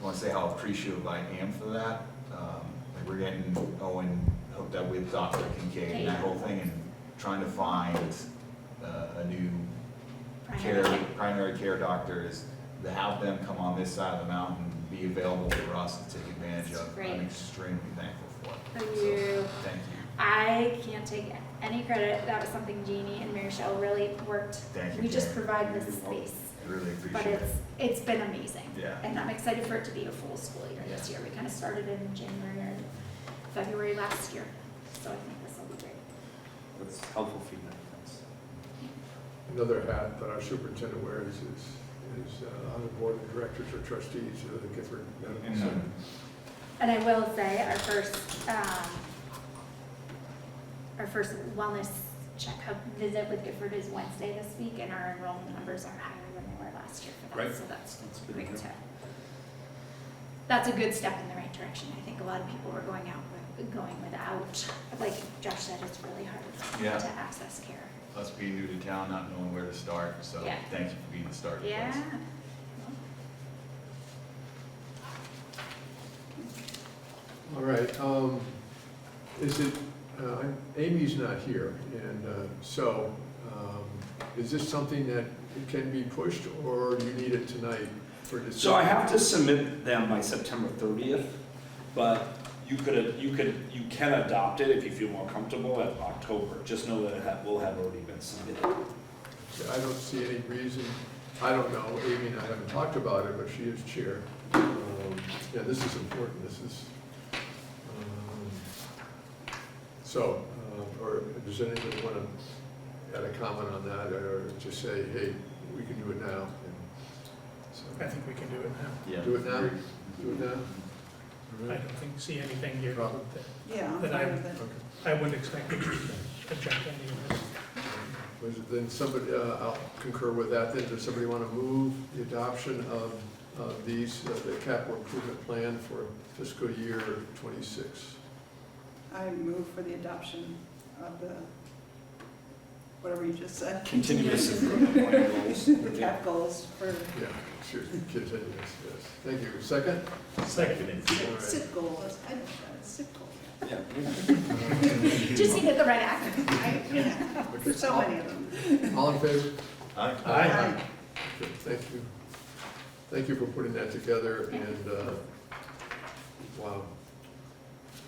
want to say how appreciative I am for that. Like we're getting Owen hooked up with Dr. Kincaid and that whole thing, and trying to find a new primary care doctors to have them come on this side of the mountain, be available for us to take advantage of. Great. I'm extremely thankful for it. For So, you. thank you. I can't take any credit. That was something Jeannie and Mary Shell really worked. Thank you. We just Karen. provide this space. I really But appreciate it. it's been amazing. Yeah. And I'm excited for it to be a full school year this year. We kind of started in January or February last year. So I think this will be great. That's helpful feedback, thanks. Another hat that our superintendent wears is on the board of directors or trustees of the Gifford Medical Center. And I will say, our first wellness checkup visit with Gifford is Wednesday this week, and our enrollment numbers are higher than they were last year for that, Right. so that's good great to to. That's a good step in the right direction. I think a lot of people were going without, like Josh said, it's really hard Yeah. to access care. Us being new to town, not knowing where to start, so Yeah. thank you for being the starting Yeah. place. All right, is it, Amy's not here, and so, is this something that can be pushed, or you need it tonight for decision? So I have to submit them by September 30th, but you can adopt it if you feel more comfortable at October. Just know that it will have already been submitted. I don't see any reason, I don't know, Amy and I haven't talked about it, but she is chair. Yeah, this is important, this is, or does anybody want to add a comment on that, or just say, hey, we can do it now? And so, I think we can do it now. Yeah. do it now? Do it now? All I right. don't see anything here Problem? that Yeah, I'm But fine with it. Okay. I wouldn't expect it to be agenda anyway. Was it then somebody, I'll concur with that, then does somebody want to move the adoption of these, the capital improvement plan for fiscal year '26? I move for the adoption of the, whatever you just said. Continuous improvement plan goals. The cap goals for Yeah, excuse me, continuous, yes. Thank you. Second? Second. All right. SIP goals. I know that, SIP goals. Yeah. Just need the right acronym. There's so many of them. All in favor? Aye. Aye. Okay, thank you. Thank you for putting that together, and, wow,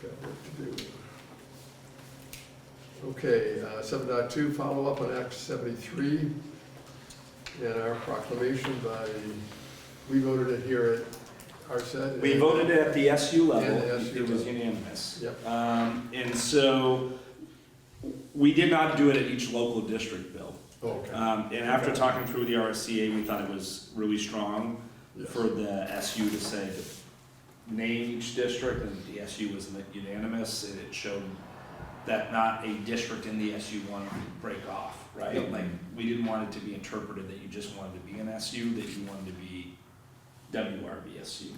got work to do. Okay, 7.2, follow up on Act 73, and our proclamation by, we voted it here at RSUD. We voted it at the SU level. And the SU It was level. unanimous. Yep. And so we did not do it at each local district, Bill. Oh, okay. And after talking through the RSCA, we thought it was really strong Yes. for the SU to say, name each district, and the SU was unanimous, and it showed that not a district in the SU wanted to break off, right? Yep. Like, we didn't want it to be interpreted that you just wanted to be an SU, that you wanted to be WRBSU.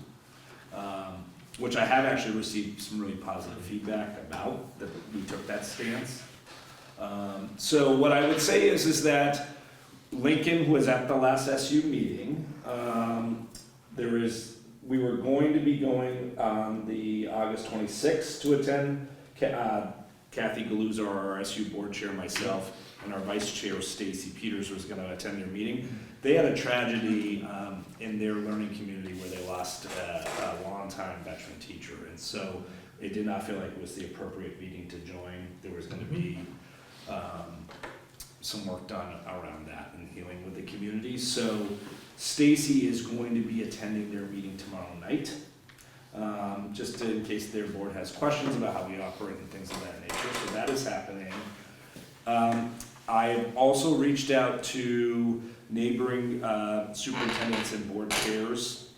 Which I have actually received some really positive feedback about, that we took that stance. So what I would say is that Lincoln, who was at the last SU meeting, we were going to be going on the August 26th to attend. Kathy Galuzzo, our SU board chair, myself, and our vice chair, Stacy Peters, was going to attend their meeting. They had a tragedy in their learning community where they lost a longtime veteran teacher, and so it did not feel like it was the appropriate meeting to join. There was going to be some work done around that and healing with the community. So Stacy is going to be attending their meeting tomorrow night, just in case their board has questions about how we operate and things of that nature. So that is happening. I have also reached out to neighboring superintendents and board chairs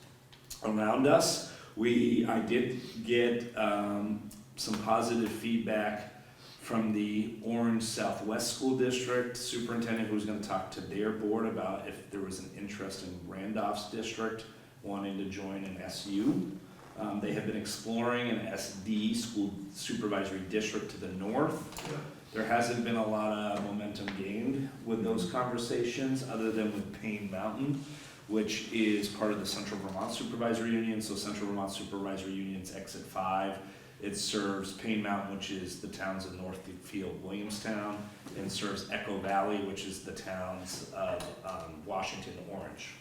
around us. I did get some positive feedback from the Orange Southwest School District superintendent, who was going to talk to their board about if there was an interest in Randolph's district wanting to join an SU. They have been exploring an SD, school supervisory district, to the north. There hasn't been a lot of momentum gained with those conversations, other than with Payne Mountain, which is part of the Central Vermont Supervisory Union. So Central Vermont Supervisory Union's Exit 5. It serves Payne Mountain, which is the towns of Northfield, Williamstown, and serves Echo Valley, which is the towns of Washington, Orange.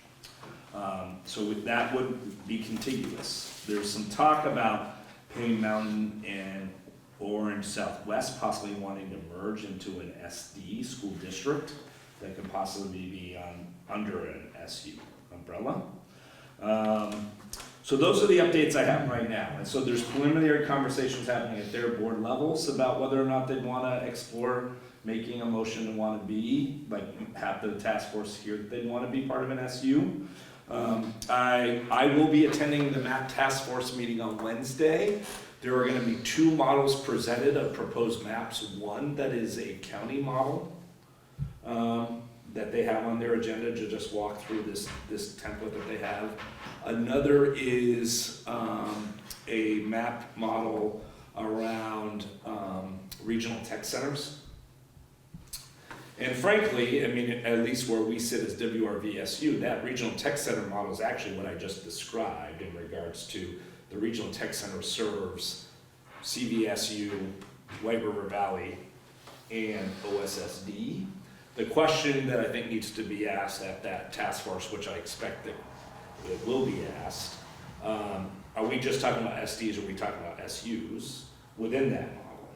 So that would be contiguous. There's some talk about Payne Mountain and Orange Southwest possibly wanting to merge into an SD school district that could possibly be under an SU umbrella. So those are the updates I have right now. And so there's preliminary conversations happening at their board levels about whether or not they'd want to explore making a motion to want to be, like, have the task force here that they want to be part of an SU. I will be attending the MAP task force meeting on Wednesday. There are going to be 2 models presented of proposed maps. One that is a county model that they have on their agenda to just walk through this template that they have. Another is a map model around regional tech centers. And frankly, I mean, at least where we sit as WRVSU, that regional tech center model is actually what I just described in regards to the regional tech center serves CVSU, White River Valley, and OSSD. The question that I think needs to be asked at that task force, which I expect that it will be asked, are we just talking about SDs or are we talking about SUs within that model?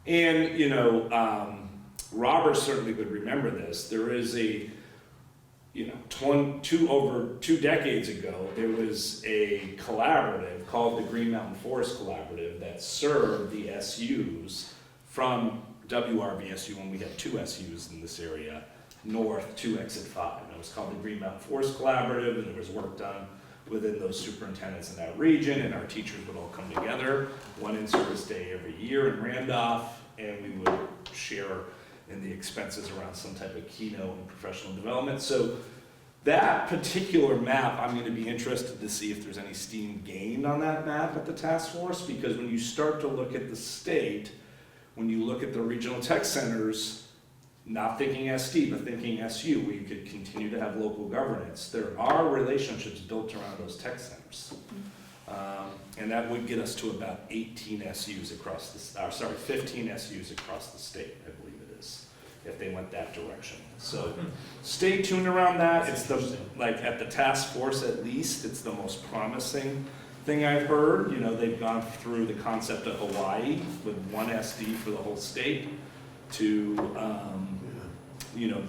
And, you know, Robert certainly would remember this. There is a, you know, over 2 decades ago, there was a collaborative called the Green Mountain Forest Collaborative that served the SUs from WRVSU, when we had 2 SUs in this area, north to Exit 5. And it was called the Green Mountain Forest Collaborative, and there was work done within those superintendents in that region, and our teachers would all come together, one in-service day every year in Randolph, and we would share in the expenses around some type of keynote and professional development. So that particular map, I'm going to be interested to see if there's any steam gained on that map at the task force, because when you start to look at the state, when you look at the regional tech centers, not thinking SD, but thinking SU, where you could continue to have local governance, there are relationships built around those tech centers. And that would get us to about 18 SUs across the, 15 SUs across the state, I believe it is, if they went that direction. So stay tuned around that. It's the, like at the task force at least, it's the most promising thing I've heard. You know, they've gone through the concept of Hawaii with 1 SD for the whole state to, you know,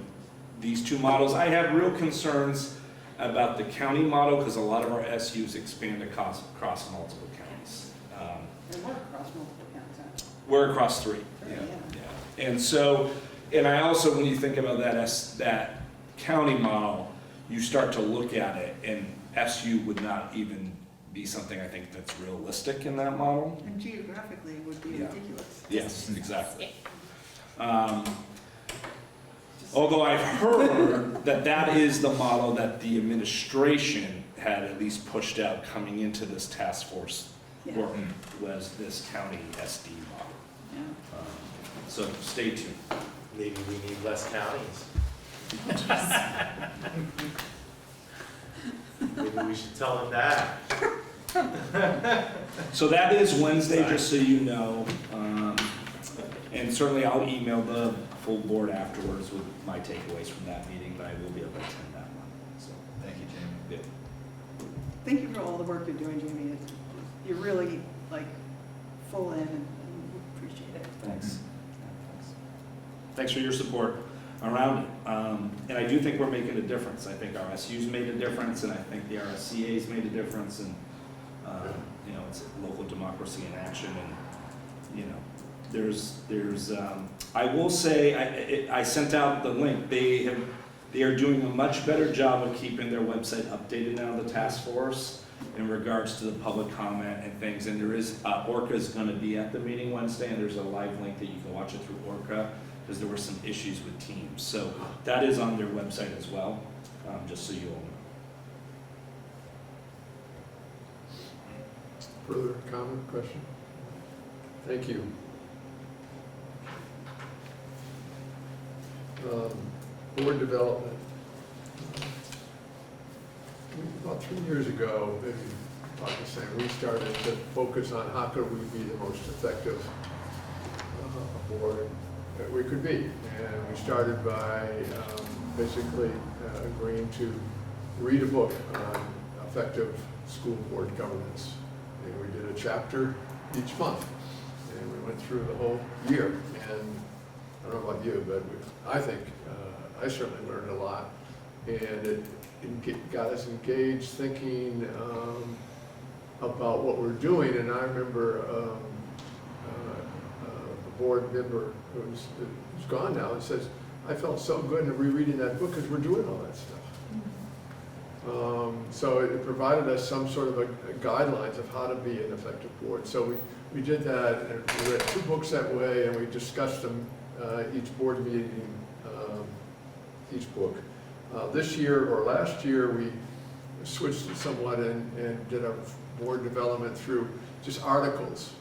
these 2 models. I have real concerns about the county model because a lot of our SUs expand across multiple counties. And we're across multiple counties, aren't We're across 3. we? Yeah. And so, and I also, when you think about that county model, you start to look at it, and SU would not even be something I think that's realistic in that model. And geographically, it would be Yeah. ridiculous. Yes, exactly. Although I've heard that that is the model that the administration had at least pushed out coming into this task force Yeah. work, was this county SD model. Yeah. So stay tuned. Maybe we need less counties. Maybe we should tell them that. So that is Wednesday, just so you know. And certainly I'll email the full board afterwards with my takeaways from that meeting, but I will be able to attend that one. So, Thank you, Jamie. yeah. Thank you for all the work you're doing, Jamie. You're really like full in, and we appreciate it. Thanks. Thanks for your support around it. And I do think we're making a difference. I think our SU's made a difference, and I think the RSCA's made a difference, and you know, it's local democracy in action. And you know, there's I will say, I sent out the link. They are doing a much better job of keeping their website updated now, the task force, in regards to the public comment and things. And there is, Orca is going to be at the meeting Wednesday, and there's a live link that you can watch it through Orca, because there were some issues with Teams. So that is on their website as well, just so you all know. Further comment, question? Thank you. Board development. About 3 years ago, maybe about the same, we started to focus on how could we be the most effective board that we could be. And we started by basically agreeing to read a book on effective school board governance. And we did a chapter each month. And we went through the whole year. And I don't know about you, but I think I certainly learned a lot. And it got us engaged, thinking about what we're doing. And I remember board member who's gone now and says, I felt so good in rereading that book because we're doing all that stuff. So it provided us some sort of a guidelines of how to be an effective board. So we did that, and we read 2 books that way, and we discussed them each board meeting, each book. This year or last year, we switched it somewhat and did our board development through just articles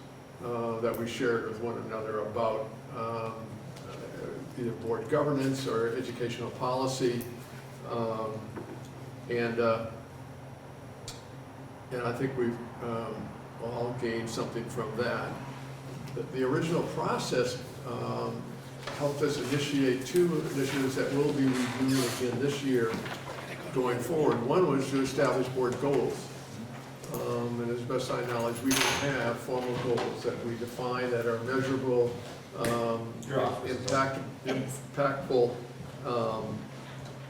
that we shared with one another about either board governance or educational policy. And I think we've all gained something from that. The original process helped us initiate 2 initiatives that we'll be reviewing again this year going forward. One was to establish board goals. And as best I knowledge, we didn't have formal goals that we define that are measurable, impactful,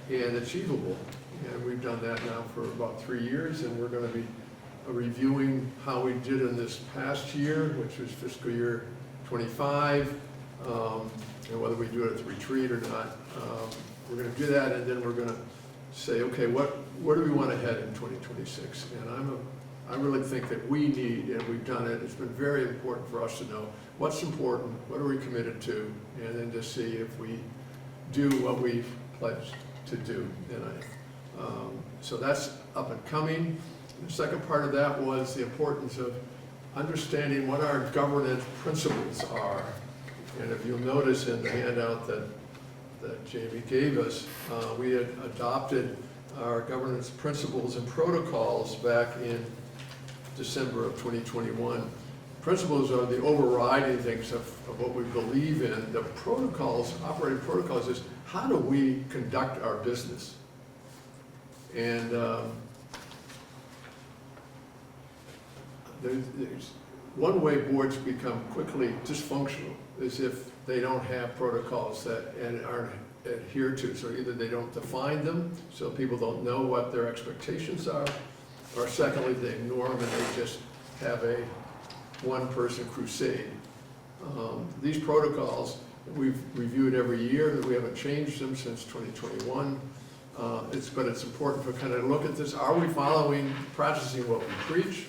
and achievable. And we've done that now for about 3 years, and we're going to be reviewing how we did in this past year, which was fiscal year 25, and whether we do it at the retreat or not. We're going to do that, and then we're going to say, okay, where do we want to head in 2026? And I really think that we need, and we've done it, it's been very important for us to know what's important, what are we committed to, and then to see if we do what we've pledged to do. So that's up and coming. The second part of that was the importance of understanding what our governance principles are. And if you'll notice in the handout that Jamie gave us, we had adopted our governance principles and protocols back in December of 2021. Principles are the overriding things of what we believe in. The protocols, operating protocols, is how do we conduct our business? And there's one way boards become quickly dysfunctional is if they don't have protocols that and aren't adhered to. So either they don't define them, so people don't know what their expectations are, or secondly, they ignore them and they just have a one-person crusade. These protocols, we've reviewed every year, we haven't changed them since 2021. But it's important to kind of look at this. Are we following, practicing what we preach?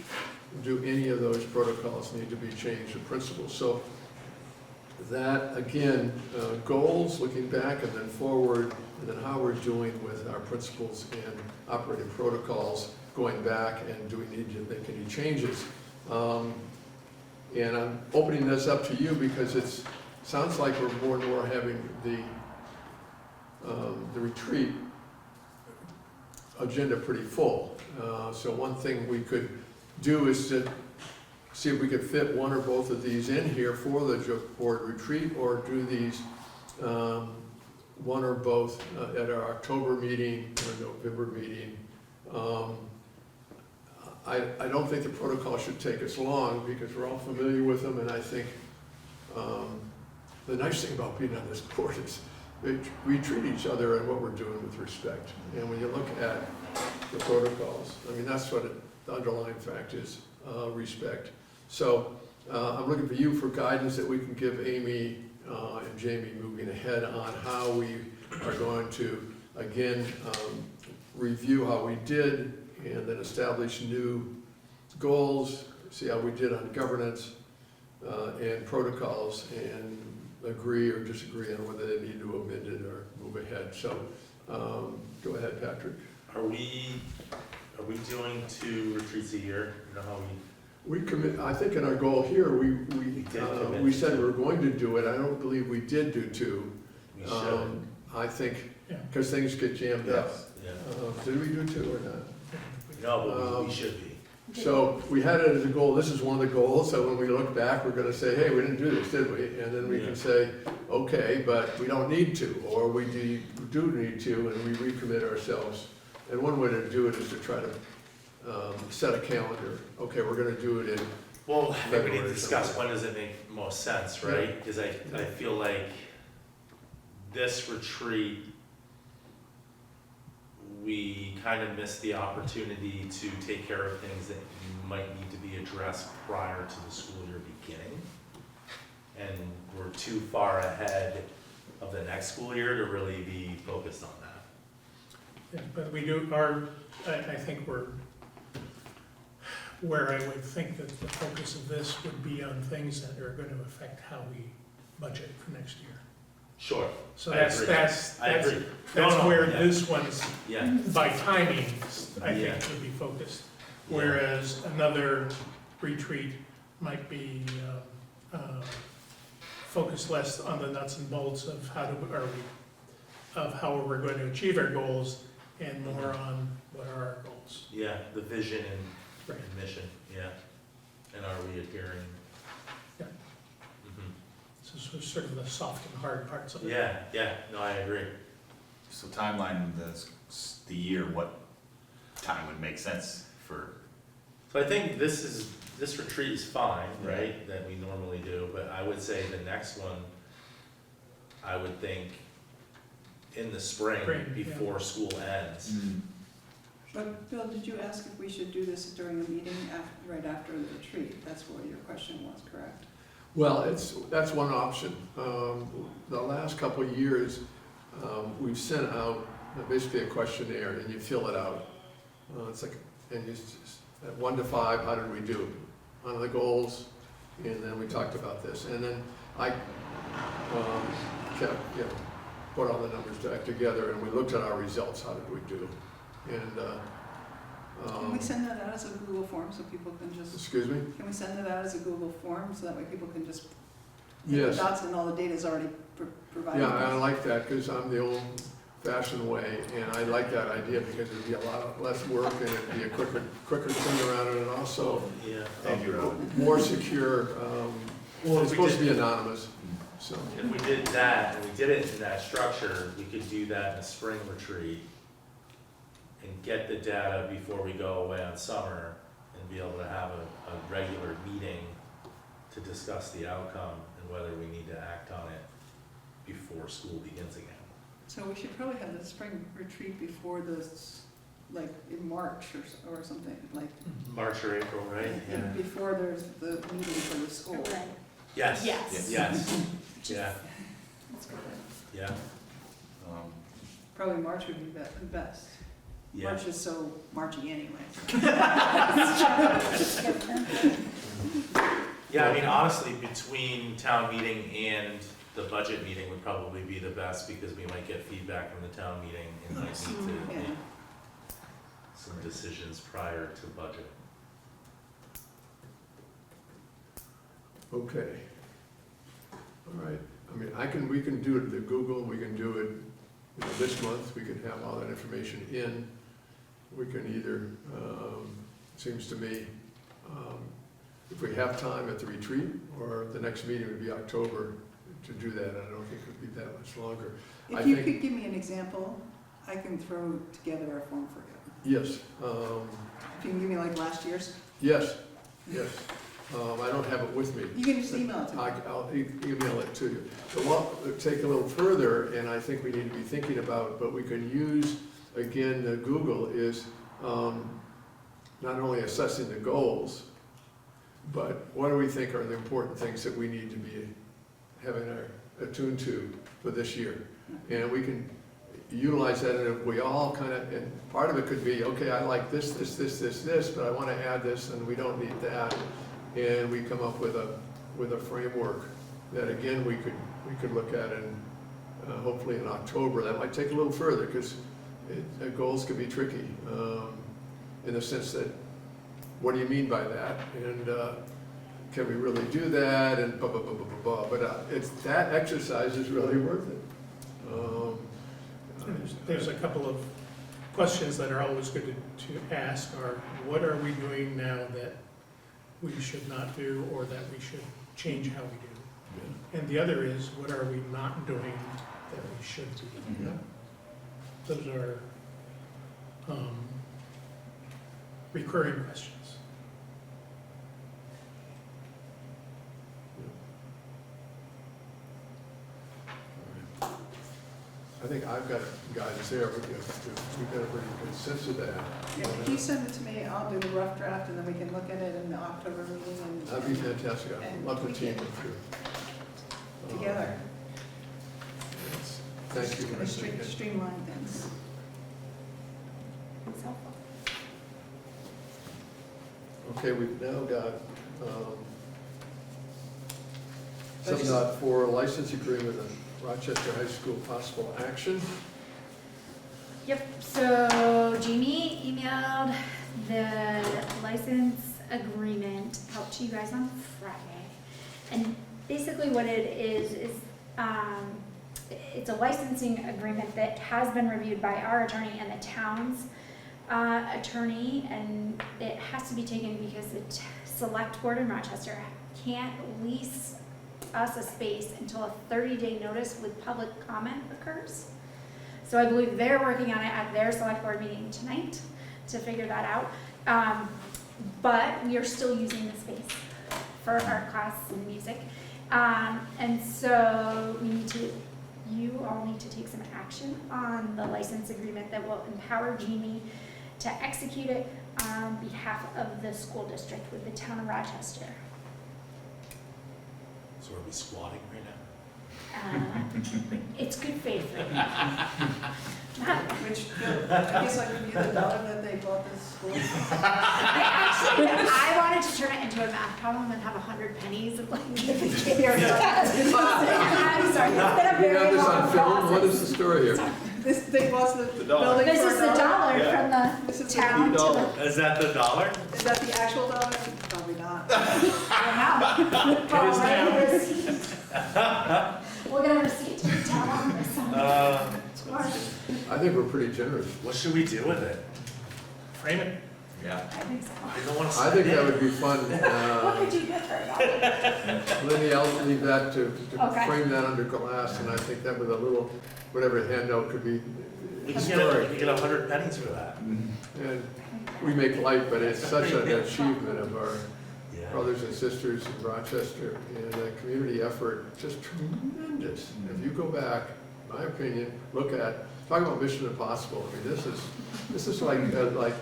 Do any of those protocols need to be changed or principles? So that, again, goals, looking back and then forward, and then how we're doing with our principles and operating protocols, going back, and do we need to make any changes? And I'm opening this up to you because it sounds like we're more and more having the retreat agenda pretty full. So one thing we could do is to see if we could fit one or both of these in here for the board retreat, or do these one or both at our October meeting or November meeting. I don't think the protocol should take us long because we're all familiar with them, and I think the nice thing about being on this board is we treat each other and what we're doing with respect. And when you look at the protocols, I mean, that's what the underlying fact is, respect. So I'm looking for you for guidance that we can give Amy and Jamie moving ahead on how we are going to, again, review how we did and then establish new goals, see how we did on governance and protocols, and agree or disagree on whether they need to amend it or move ahead. So go ahead, Patrick. Are we doing 2 retreats a year? You know how we commit. I think in our goal here, we said we were going to do it. I don't believe we did do 2. we should? I think Yeah. because things get jammed up. Yeah. Did we do 2 or not? No, but we should be. So we had it as a goal, this is one of the goals, so when we look back, we're gonna say, hey, we didn't do this, did we? And then we can say, okay, but we don't need to, or we do need to, and we recommit ourselves. And one way to do it is to try to set a calendar. Okay, we're gonna do it in Well, I think we need to February, discuss something. when does it make most sense, right? Because I feel like this retreat, we kind of missed the opportunity to take care of things that might need to be addressed prior to the school year beginning. And we're too far ahead of the next school year to really be focused on that. Yeah, but we do, I think where I would think that the focus of this would be on things that are going to affect how we budget for next year. Sure, So I that's, agree. that's, I that's, agree. that's No, no, where yeah. this one's, Yeah, by timing, I Yeah. think would be focused. Yeah. Whereas another retreat might be, focused less on the nuts and bolts of how we're going to achieve our goals and more on what are our goals. yeah, the vision Right. and mission, yeah. And are we adhering? Yeah. Mhm. So it's sort of the soft and hard parts of it. Yeah, no, I agree. So timeline, the year, what time would make sense for, So I think this retreat is fine, right, that we normally do, but I would say the next one, I would think in the spring, Spring, yeah. before school ends. But Bill, did you ask if we should do this during a meeting right after the retreat? That's what your question was, correct? Well, that's one option. The last couple of years, we've sent out basically a questionnaire and you fill it out. It's like, and you just, at 1 to 5, how did we do on the goals? And then we talked about this. And then I kept, put all the numbers back together and we looked at our results. How did we do? And, Can we send that out as a Google form so people can just, excuse me? can we send that out as a Google form so that way people can just hit the Yes. dots and all the data is already provided? Yeah, I like that because I'm the old-fashioned way, and I like that idea because it'd be a lot less work and it'd be a quicker turnaround and also Yeah. Thank you, Rob. more secure. Well, It's if we supposed to did, be anonymous, so. if we did that, and we did it in that structure, we could do that in a spring retreat and get the data before we go away on summer and be able to have a regular meeting to discuss the outcome and whether we need to act on it before school begins again. So we should probably have the spring retreat before this, like in March or something, like March or April, right? Yeah. before there's the meeting for the school. Right. Yes. Yes. Yes. Yeah. That's good. Yeah. Probably March would be the best. Yeah. March is so Marchy anyway. Yeah, I mean, honestly, between town meeting and the budget meeting would probably be the best because we might get feedback from the town meeting and might need to Yeah. make some decisions prior to budget. Okay. All right, I mean, we can do it at Google, we can do it, this month, we can have all that information in. We can either, seems to me, if we have time at the retreat, or the next meeting would be October to do that, I don't think it would be that much longer. I If you think- could give me an example, I can throw together a form for you. Yes, If you can give me like last year's, yes. I don't have it with me. you can just email it to me. I'll email it to you. So we'll take a little further, and I think we need to be thinking about, but we can use, again, Google is not only assessing the goals, but what do we think are the important things that we need to be having attuned to for this year? And we can utilize that, and if we all kind of, and part of it could be, okay, I like this, but I want to add this, and we don't need that. And we come up with a framework that, again, we could look at in, hopefully in October. That might take a little further, because goals can be tricky, in the sense that, what do you mean by that? And can we really do that? And blah, blah, blah, blah, blah, blah. But that exercise is really worth it. There's a couple of questions that are always good to ask are, what are we doing now that we should not do, or that we should change how we do? And the other is, what are we not doing that we should be doing? Those are recurring questions. I think I've got guidance there, but we've got a pretty good sense of that. Yeah, if you send it to me, I'll do the rough draft, and then we can look at it in the October meeting and. That'd be fantastic. I'd love to team with you. together. Thank you. Kind of streamline things. It's helpful. Okay, we've now got, 7.4 license agreement with Rochester High School, possible action. Yep, so Jamie emailed the license agreement out to you guys on Friday. And basically what it is it's a licensing agreement that has been reviewed by our attorney and the town's attorney, and it has to be taken because the select board in Rochester can't lease us a space until a 30-day notice with public comment occurs. So I believe they're working on it at their select board meeting tonight to figure that out. But we are still using the space for art class and music. And so you all need to take some action on the license agreement that will empower Jamie to execute it on behalf of the school district with the town of Rochester. So are we squatting right now? It's good faith. Which, I guess I could give the dollar that they bought this school. I wanted to turn it into a math problem and have 100 pennies and like give the kid here. I'm sorry, it's been a You very got this long on film? What process. is the story here? This, they bought the dollar. building This for is the dollar Yeah. from This the is town to $1. the. Is that the dollar? Is that the actual dollar? Probably not. Wow. It is now. Receipt. We'll get a receipt to the town on this one. I think we're pretty generous. What should we do with it? Frame it. Yeah. I think so. I don't want to I spend think it. that would be fun. What could you get for a dollar? Lindy, I'll leave that to Okay. frame that under glass, and I think that with a little, whatever handout could be We can historic. get 100 pennies for that. And we make light, but it's such an achievement of our Yeah. brothers and sisters in Rochester, and a community effort, just tremendous. If you go back, my opinion, look at, talk about Mission Impossible. I mean, this is like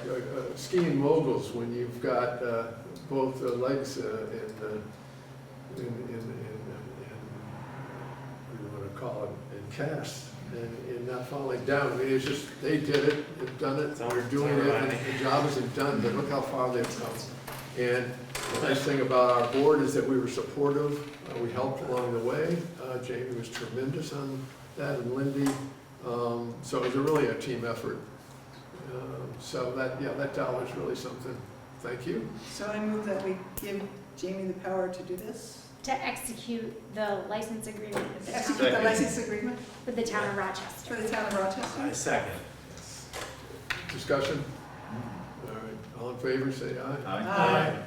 skiing moguls when you've got both the legs and what do you want to call it, in cast, and not falling down. I mean, it's just, they did it, they've done it, they're doing it, and the job isn't done, but look how far they've come. And the nice thing about our board is that we were supportive, we helped along the way. Jamie was tremendous on that, and Lindy. So it was really a team effort. So that dollar is really something. Thank you. So I move that we give Jamie the power to do this. To execute the license agreement with the Execute town, the license agreement with the town of for Rochester. the town of I Rochester. second. Discussion? All right, all in favor, say aye. Aye.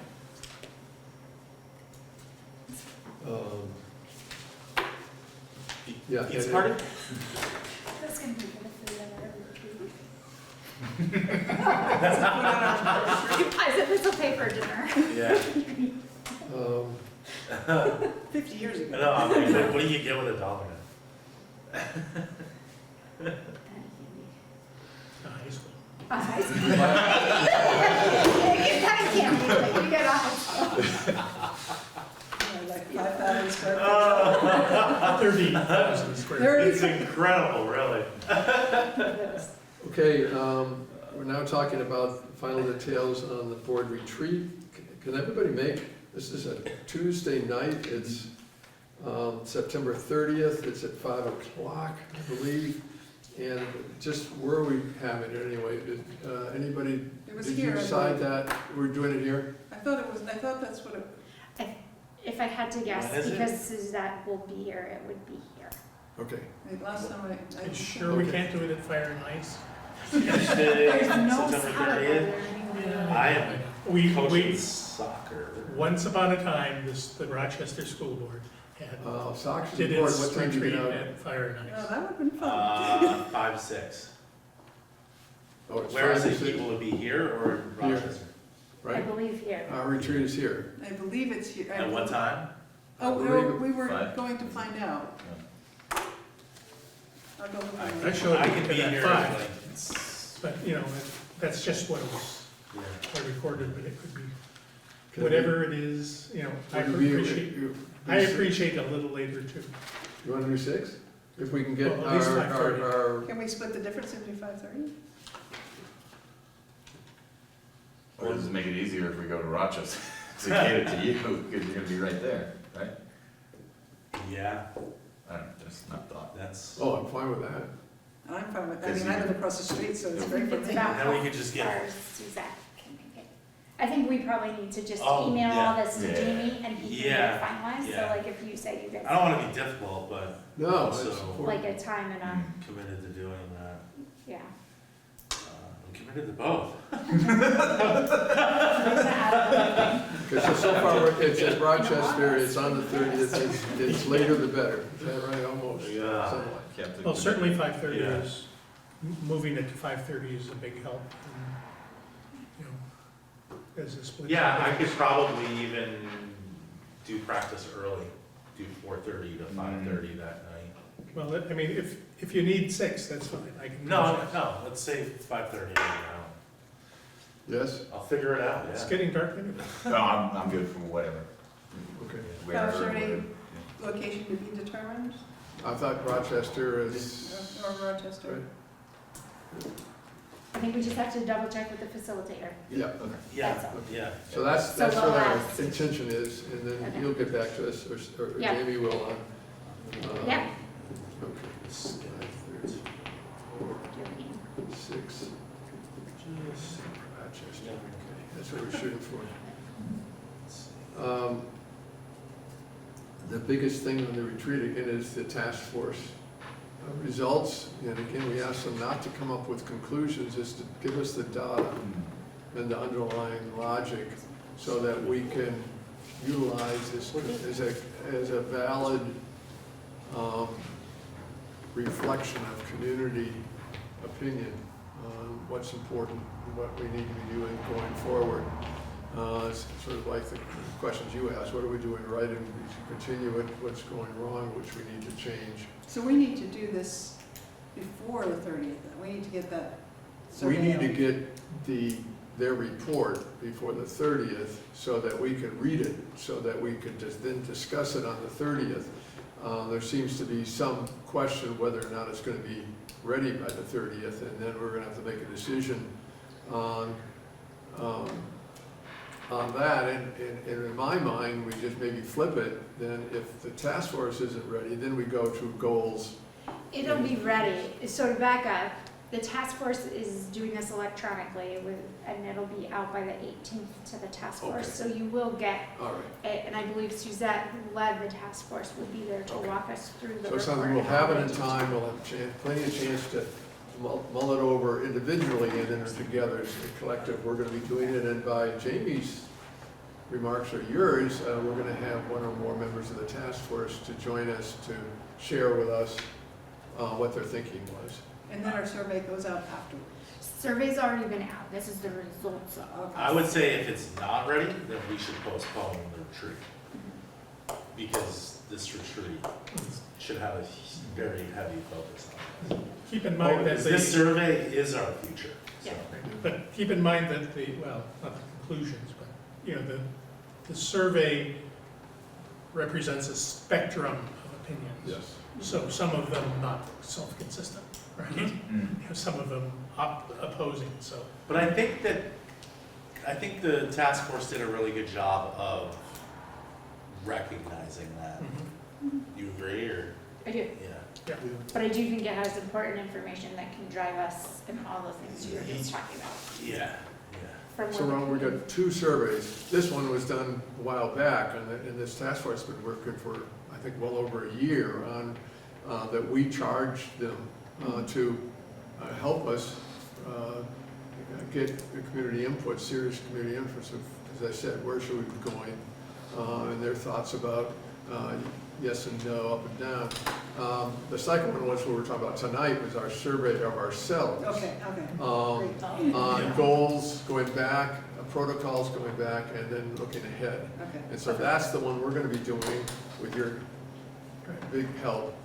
Yeah. It's and- part of, That's gonna be for the food and whatever. I said this will pay for dinner. yeah. 50 years I ago. know, I'm like, what do you get with $1 now? High school. High school. It's kind of candy, like you get high school. Like 5,000 square feet. 30,000 square. It's incredible, really. Okay, we're now talking about final details on the board retreat. Can everybody make, this is a Tuesday night, it's September 30th, it's at 5 o'clock, I believe. And just where are we having it anyway? Did anybody, It was did here. you I decide believe. that we're doing it here? I thought that's what it, If I had to guess, When is it? because Suzette will be here, it would be here. Okay, last time I. Are you sure we can't do it at Fire and Ice? Tuesday, There's no September salad 30th. there anymore. I am We, coaching soccer. once upon a time, the Rochester School Board had, socks is did important, its what time do you retreat get out? at Fire and Oh, Ice. that would've been fun. 5 to 6. Oh, it's Where is 5 it? to 6, Will it be here or in Here. Rochester? I right? believe here. Our retreat is here. I believe it's here. At what time? Oh, I believe we were Five. going to find out. I'll go look I at it. showed I it can be at here. 5, like, but, you know, that's just what it was yeah. recorded, but it could be Can whatever it is, you know, I Would you be appreciate. I appreciate a little later too. You wanna do 6? If we can get Well, at least our, 5:30. our, Can we split the difference and do 5:30? Or does it make it easier if we go to Rochester to cater to you, because you're gonna be right there, right? Yeah, I don't know, just not thought. that's, oh, I'm fine with that. I'm fine with that. I Because mean, I you- live across the street, so it's great for It's me. about Then we could just how get- far Suzette can make it. I think we probably need to just Oh, email all yeah. this to Yeah. Jamie and he can get Yeah, it finalized, so yeah. like if you say you guys. I don't wanna be difficult, but No, it's So- important. Like a time and a, Mm. committed to doing that. yeah. I'm committed to both. I'm gonna add Because so far, it's at Rochester, it's on the 30th, it's later the better. Is that right, almost? Yeah. Somewhat. Kept it Well, certainly committed. 5:30 Yeah. is, moving it to 5:30 is a big help. You know, as a split. Yeah, I could probably even do practice early, do 4:30 to 5:30 that night. Well, I mean, if you need 6, that's fine, I can. No, let's say 5:30 right now. Yes? I'll figure it out, It's yeah. getting dark anyway. No, I'm good for whatever. Okay. Wherever, Sure, any- whatever. Location to be determined, I thought Rochester is, or Rochester? Right. I think we just have to double check with the facilitator. yeah. Okay. Yeah, That's all. yeah. So that's So what we'll our ask- intention is, and then Okay. you'll get back to us, or Yeah. Jamie will. Yeah. Okay. 5:30, 4, 6, Rochester, okay, that's what we're shooting for. The biggest thing on the retreat again is the task force results, and again, we ask them not to come up with conclusions, is to give us the data Mm. and the underlying logic so that we can utilize this as a valid reflection of community opinion on what's important and what we need to be doing going forward. It's sort of like the questions you asked, what are we doing right and we continue it, what's going wrong, which we need to change. So we need to do this before the 30th, we need to get that We survey need to out. get their report before the 30th so that we can read it, so that we could just then discuss it on the 30th. There seems to be some question whether or not it's gonna be ready by the 30th, and then we're gonna have to make a decision on that, and in my mind, we just maybe flip it, then if the task force isn't ready, then we go to goals. It'll be ready. So to back up, the task force is doing this electronically and it'll be out by the 18th to the task force. Okay. So you will get All right, it, and I believe Suzette, who led the task force, will be there to Okay. walk us through the so report. it's something we'll have it in time, we'll have plenty of chance to mull it over individually and then together as a collective. We're gonna be doing it, and by Jamie's remarks or yours, we're gonna have one or more members of the task force to join us to share with us what their thinking was. And then our survey goes out afterwards. Survey's already been out. This is the results of. Okay. I would say if it's not ready, then we should postpone the retreat. Because this retreat should have a very heavy focus on this. Keep in mind that Because this the, survey is our future, so. Yeah. but keep in mind that well, not the conclusions, but, you know, the survey represents a spectrum of opinions. Yes. So some of them not self-consistent, right? Mm. You know, some of them opposing, so. But I think the task force did a really good job of recognizing that. You agree, or, I do, yeah? but I do think it has important information that can drive us in all the things you were just talking about. Yeah, From So where Ron, we got 2 surveys. This one was done a while back, and this task force has been working for, I think, well over a year on, that we charged them to help us get the community input, serious community input. So, as I said, where should we be going? And their thoughts about yes and no, up and down. The second one was what we're talking about tonight, was our survey of ourselves. Okay, okay. On Great. goals going back, protocols going back, and then looking ahead. Okay. And so that's the one we're gonna be doing with your big help.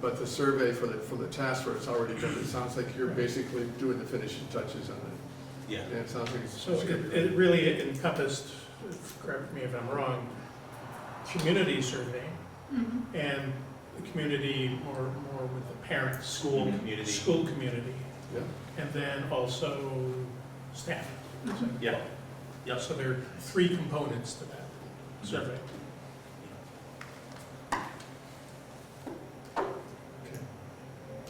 But the survey from the task force is already done. It sounds like you're basically doing the finishing touches on it. yeah. And it sounds like it's. So it really encompassed, correct me if I'm wrong, community survey, Mhm. and the community more with the parents, School community. school community, Yeah. and then also staff. Yeah, yep. So there are 3 components to that survey.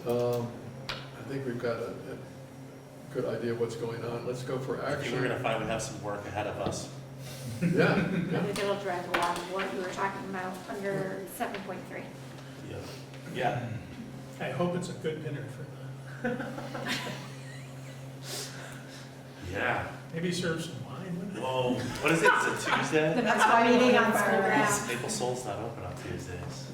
I think we've got a good idea of what's going on. Let's go for I think action. we're gonna find we have some work ahead of us. Yeah, I think it'll drive a lot of what you were talking about under 7.3. Yeah. Yeah. I hope it's a good dinner for them. Yeah. Maybe serve some wine with it. Whoa, what is it? Is it Tuesday? The best part meeting on school grounds. Maple Soul's not open on Tuesdays.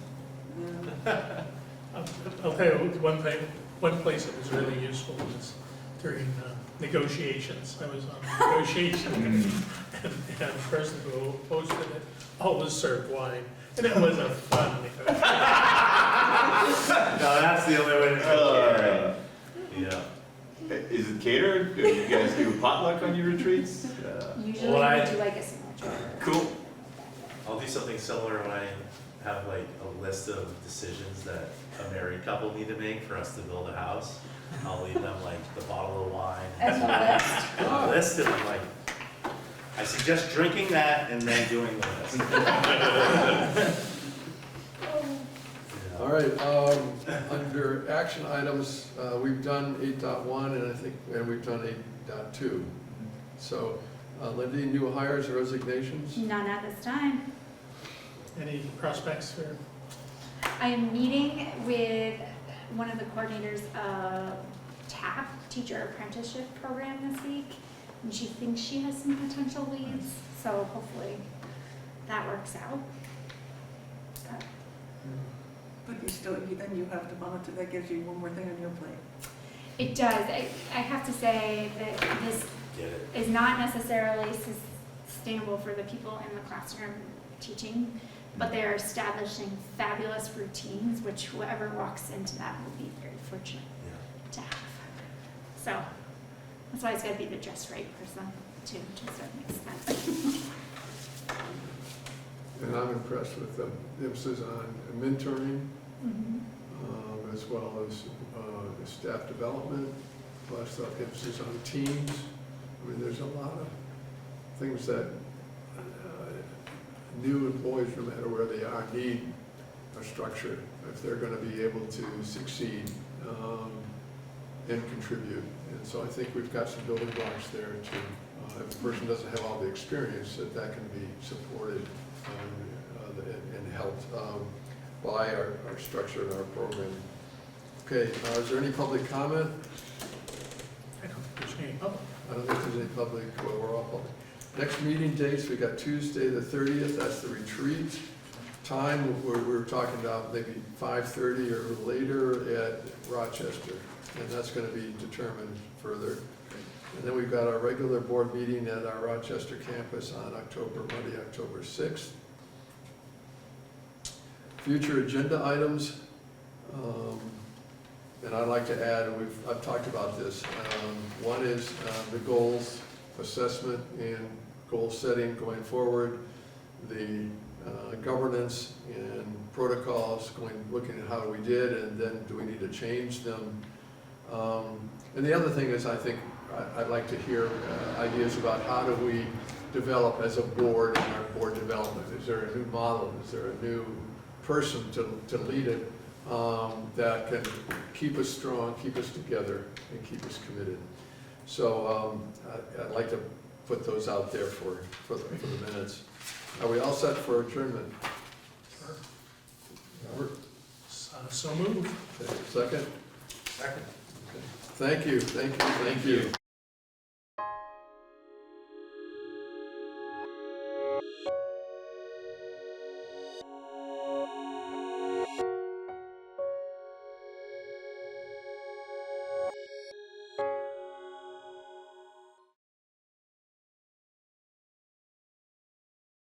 I'll tell you one thing, one place that was really useful was during negotiations. I was on a negotiation committee, and the person who hosted it always served wine, and it was a fun negotiation. No, that's the only way to go. Yeah. Is it catered? Do you guys do potluck on your retreats? Usually Well, I- we do like a sandwich. Cool. I'll do something similar when I have like a list of decisions that a married couple need to make for us to build a house. I'll leave them like the bottle of wine. As a list. A list, and I'm like, I suggest drinking that and then doing the list. Yeah. all right, under action items, we've done 8.1 and I think, and we've done 8.2. So, Lindy, new hires or resignations? None at this time. Any prospects for, I am meeting with one of the coordinators of TAP, Teacher Apprenticeship Program, this week, and she thinks she has some potential leads, so hopefully that works out. But then you have to monitor, that gives you one more thing on your plate. It does. I have to say that this Get it? is not necessarily sustainable for the people in the classroom teaching, but they are establishing fabulous routines, which whoever walks into that will be very fortunate Yeah. to have. So that's why it's got to be the just right person too, to a certain extent. And I'm impressed with the emphasis on mentoring, Mhm. as well as staff development, plus the emphasis on teams. I mean, there's a lot of things that new employees, no matter where they are, need a structure if they're going to be able to succeed and contribute. And so I think we've got some building blocks there to, if a person doesn't have all the experience, that can be supported and helped by our structure and our program. Okay, is there any public comment? I don't think there's any public. I don't think there's any public, well, we're all public. Next meeting dates, we got Tuesday the 30th, that's the retreat. Time, we're talking about maybe 5:30 or later at Rochester, and that's gonna be determined further. And then we've got our regular board meeting at our Rochester campus on Monday, October 6th. Future agenda items, and I'd like to add, I've talked about this. One is the goals assessment and goal setting going forward, the governance and protocols, looking at how we did, and then do we need to change them. And the other thing is, I think I'd like to hear ideas about how do we develop as a board in our board development. Is there a new model? Is there a new person to lead it that can keep us strong, keep us together, and keep us committed? So I'd like to put those out there for the minutes. Are we all set for adjournment? Robert? So moved. Okay, second? Second. Okay. Thank you.